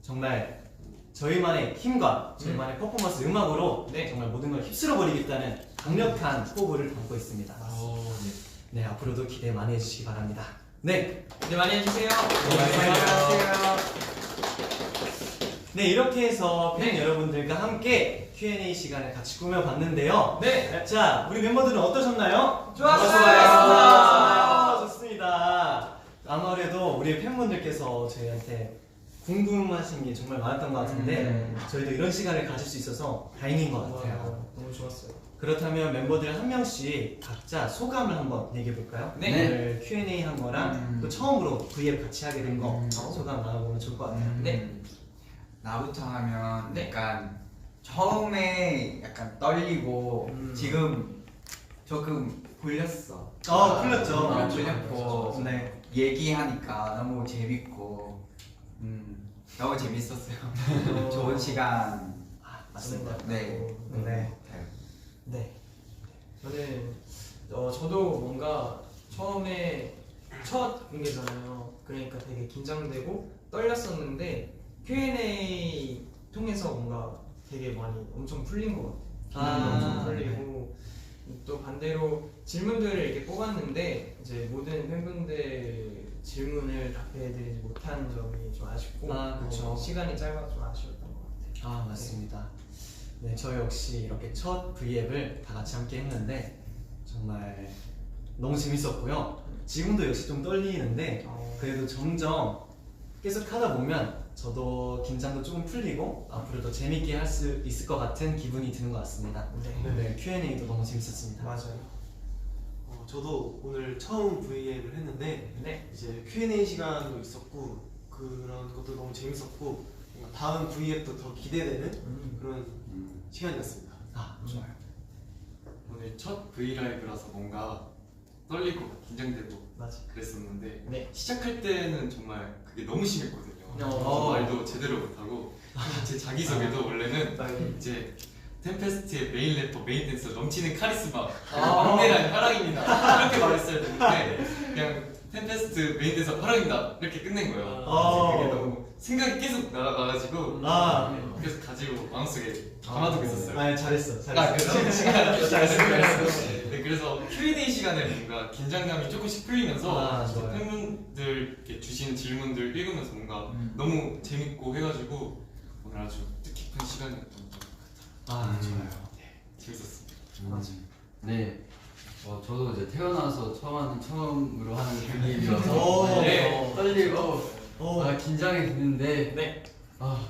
정말 저희만의 힘과 저희만의 퍼포먼스 음악으로 정말 모든 걸 휩쓸어 버리겠다는 강력한 포부를 담고 있습니다. 네, 앞으로도 기대 많이 해주시기 바랍니다. 네, 기대 많이 해주세요. 네, 이렇게 해서 팬 여러분들과 함께 Q&A 시간을 같이 꾸며봤는데요. 자, 우리 멤버들은 어떠셨나요? 좋았어요. 좋습니다. 아무래도 우리 팬분들께서 저희한테 궁금하신 게 정말 많았던 것 같은데 저희도 이런 시간을 가질 수 있어서 다행인 것 같아요. 너무 좋았어요. 그렇다면 멤버들 한 명씩 각자 소감을 한번 얘기해 볼까요? 네. 오늘 Q&A 한 거랑 또 처음으로 V앱 같이 하게 된 거 소감 나눠보면 좋을 것 같아요. 나부터 하면 약간 처음에 약간 떨리고 지금 조금 풀렸어. 풀렸죠. 풀렸고 네. 얘기하니까 너무 재밌고 너무 재밌었어요. 좋은 시간. 맞습니다. 네. 네. 저는 저도 뭔가 처음에 첫 공개잖아요. 그러니까 되게 긴장되고 떨렸었는데 Q&A 통해서 뭔가 되게 많이 엄청 풀린 것 같아요. 엄청 풀리고 또 반대로 질문들을 이렇게 뽑았는데 이제 모든 팬분들 질문을 답해드리지 못한 점이 좀 아쉽고 그쵸. 시간이 짧아서 좀 아쉬웠던 것 같아요. 맞습니다. 네, 저 역시 이렇게 첫 V앱을 다 같이 함께 했는데 정말 너무 재밌었고요. 지금도 역시 좀 떨리는데 그래도 점점 계속 하다 보면 저도 긴장도 조금 풀리고 앞으로 더 재밌게 할 수 있을 것 같은 기분이 드는 것 같습니다. 네, Q&A도 너무 재밌었습니다. 맞아요. 저도 오늘 처음 V앱을 했는데 이제 Q&A 시간도 있었고 그런 것도 너무 재밌었고 뭔가 다음 V앱도 더 기대되는 그런 시간이었습니다. 좋아요. 오늘 첫 브이라이브라서 뭔가 떨리고 긴장되고 그랬었는데 시작할 때는 정말 그게 너무 심했거든요. 말도 제대로 못하고 제 자기소개도 원래는 이제 템페스트의 메인 래퍼, 메인 댄서 넘치는 카리스마 막내란 화랑입니다 이렇게 말했어야 되는데 그냥 템페스트 메인 댄서 화랑입니다 이렇게 끝낸 거예요. 그게 너무 생각이 계속 날아가가지고 그래서 가지고 마음속에 담아두고 있었어요. 잘했어. 네, 그래서 Q&A 시간에 뭔가 긴장감이 조금씩 풀리면서 팬분들께 주신 질문들 읽으면서 뭔가 너무 재밌고 해가지고 오늘 아주 뜻깊은 시간이었던 것 같아요. 좋아요. 재밌었습니다. 네. 저도 이제 태어나서 처음으로 하는 V앱이어서 떨리고 긴장이 됐는데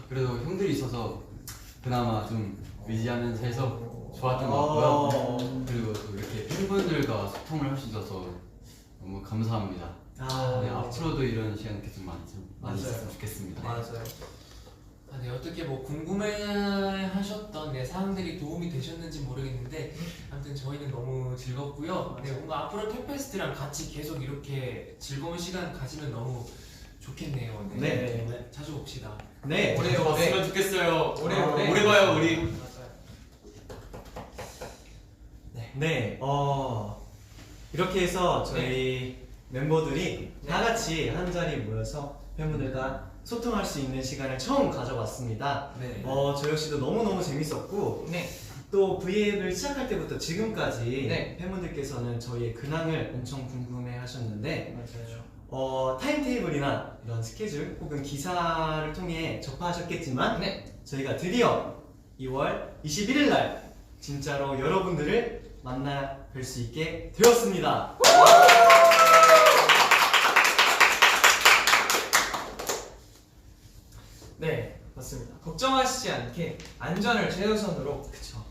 그래도 형들이 있어서 그나마 좀 의지하면서 해서 좋았던 것 같고요. 그리고 또 이렇게 팬분들과 소통을 할 수 있어서 너무 감사합니다. 앞으로도 이런 시간 계속 많이 있었으면 좋겠습니다. 네, 어떻게 뭐 궁금해하셨던 사항들이 도움이 되셨는지 모르겠는데 아무튼 저희는 너무 즐겁고요. 뭔가 앞으로 템페스트랑 같이 계속 이렇게 즐거운 시간 가지면 너무 좋겠네요. 네. 자주 봅시다. 네. 오래오래. 봤으면 좋겠어요. 오래오래. 오래 봐요 우리. 맞아요. 네. 이렇게 해서 저희 멤버들이 다 같이 한 자리에 모여서 팬분들과 소통할 수 있는 시간을 처음 가져봤습니다. 네. 저 역시도 너무너무 재밌었고 네. 또 V앱을 시작할 때부터 지금까지 네. 팬분들께서는 저희의 근황을 엄청 궁금해 하셨는데 맞아요. 타임테이블이나 이런 스케줄 혹은 기사를 통해 접하셨겠지만 네. 저희가 드디어 2월 21일 날 진짜로 여러분들을 만나 뵐 수 있게 되었습니다. 네, 맞습니다. 걱정하시지 않게 안전을 최우선으로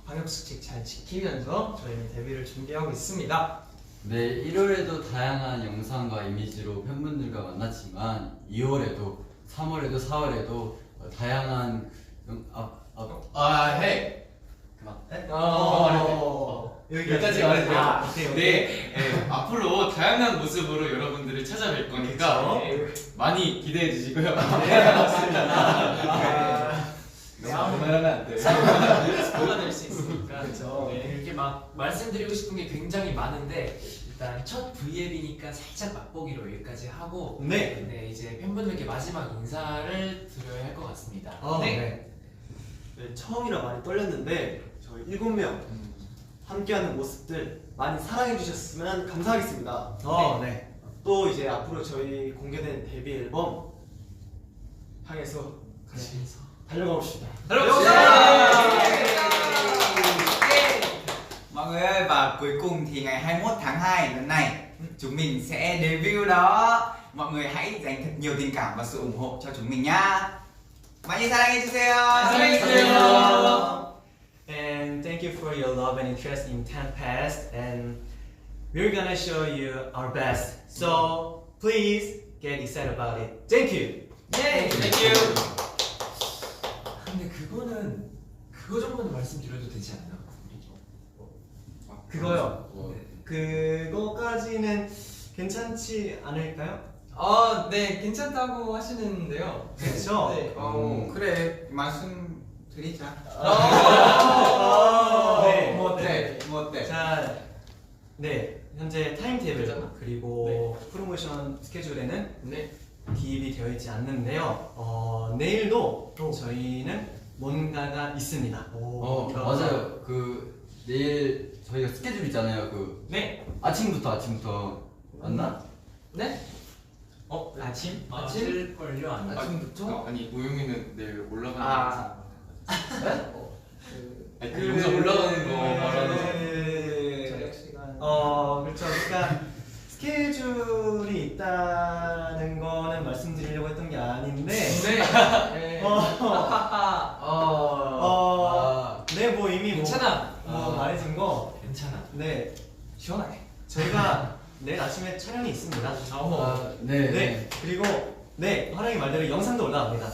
방역수칙 잘 지키면서 저희는 데뷔를 준비하고 있습니다. 네, 1월에도 다양한 영상과 이미지로 팬분들과 만났지만 2월에도 3월에도 4월에도 다양한 해. 여기까지 말해도 돼요? 오케이, 오케이. 네, 앞으로 다양한 모습으로 여러분들을 찾아뵐 거니까 많이 기대해 주시고요. 네, 맞습니다. 너무 말하면 안 돼. 스포가 될 수 있으니까. 그렇죠. 네, 이렇게 막 말씀드리고 싶은 게 굉장히 많은데 일단 첫 V앱이니까 살짝 맛보기로 여기까지 하고 네. 이제 팬분들께 마지막 인사를 드려야 할 것 같습니다. 네. 네, 처음이라 많이 떨렸는데 저희 7명 함께하는 모습들 많이 사랑해 주셨으면 감사하겠습니다. 네. 또 이제 앞으로 저희 공개된 데뷔 앨범 향해서 같이 달려가 봅시다. Mọi người ơi, và cuối cùng thì ngày 21 tháng 2 lần này chúng mình sẽ debut đó. Mọi người hãy dành thật nhiều tình cảm và sự ủng hộ cho chúng mình nhá. 많이 사랑해주세요. And thank you for your love and interest in Tempest, and we're gonna show you our best. So please get excited about it. Thank you. 예! Thank you. 근데 그거 정도는 말씀드려도 되지 않나? 그거요. 네. 그거까지는 괜찮지 않을까요? 네, 괜찮다고 하시는데요. 그렇죠. 네. 그래 말씀드리자. 네. 뭐 어때? 자, 네. 현재 타임테이블 그리고 프로모션 스케줄에는 네. 기입이 되어 있지 않는데요. 내일도 저희는 뭔가가 있습니다. 맞아요. 내일 저희가 스케줄 있잖아요. 네. 아침부터 맞나? 네? 아침? 아침걸요? 아니면? 아침부터? 아니 우용이는 내일 올라가는 아. 네? 아니 그 영상 올라가는 거 말하는 저녁 시간. 그렇죠. 그러니까 스케줄이 있다는 거는 말씀드리려고 했던 게 아닌데. 네. 네, 뭐 이미 괜찮아. 말해준 거. 괜찮아. 네, 시원하게. 저희가 내일 아침에 촬영이 있습니다. 네. 네, 그리고 네, 화랑이 말대로 영상도 올라갑니다.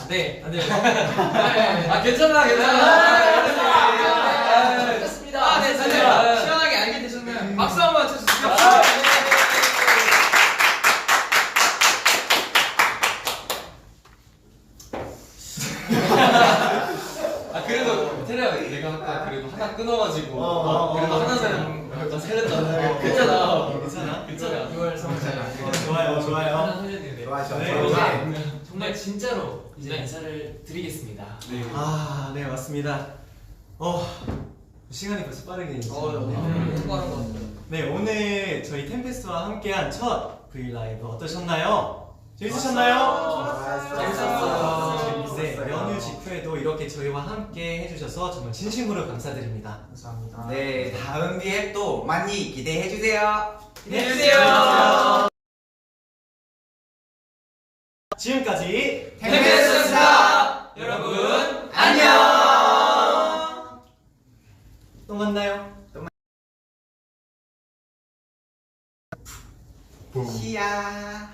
네. 네. 괜찮아. 좋습니다. 네, 시원하게 알게 되셨나요? 박수 한번 쳐주세요. 그래도 테레야 내가 아까 그래도 하나 끊어가지고 그래도 하나는 약간 살렸잖아. 괜찮아? 6월 3일. 좋아요. 하나 살려드네요. 네. 정말 진짜로 이제 인사를 드리겠습니다. 네, 맞습니다. 시간이 벌써 빠르게 네. 지나가네요. 네, 오늘 저희 템페스트와 함께한 첫 V 라이브 어떠셨나요? 재밌으셨나요? 재밌었어요. 네, 연휴 직후에도 이렇게 저희와 함께 해주셔서 정말 진심으로 감사드립니다. 감사합니다. 네, 다음 기회 또 많이 기대해주세요. 기대해주세요. 지금까지 템페스트였습니다. 여러분, 안녕. 또 만나요. 시야.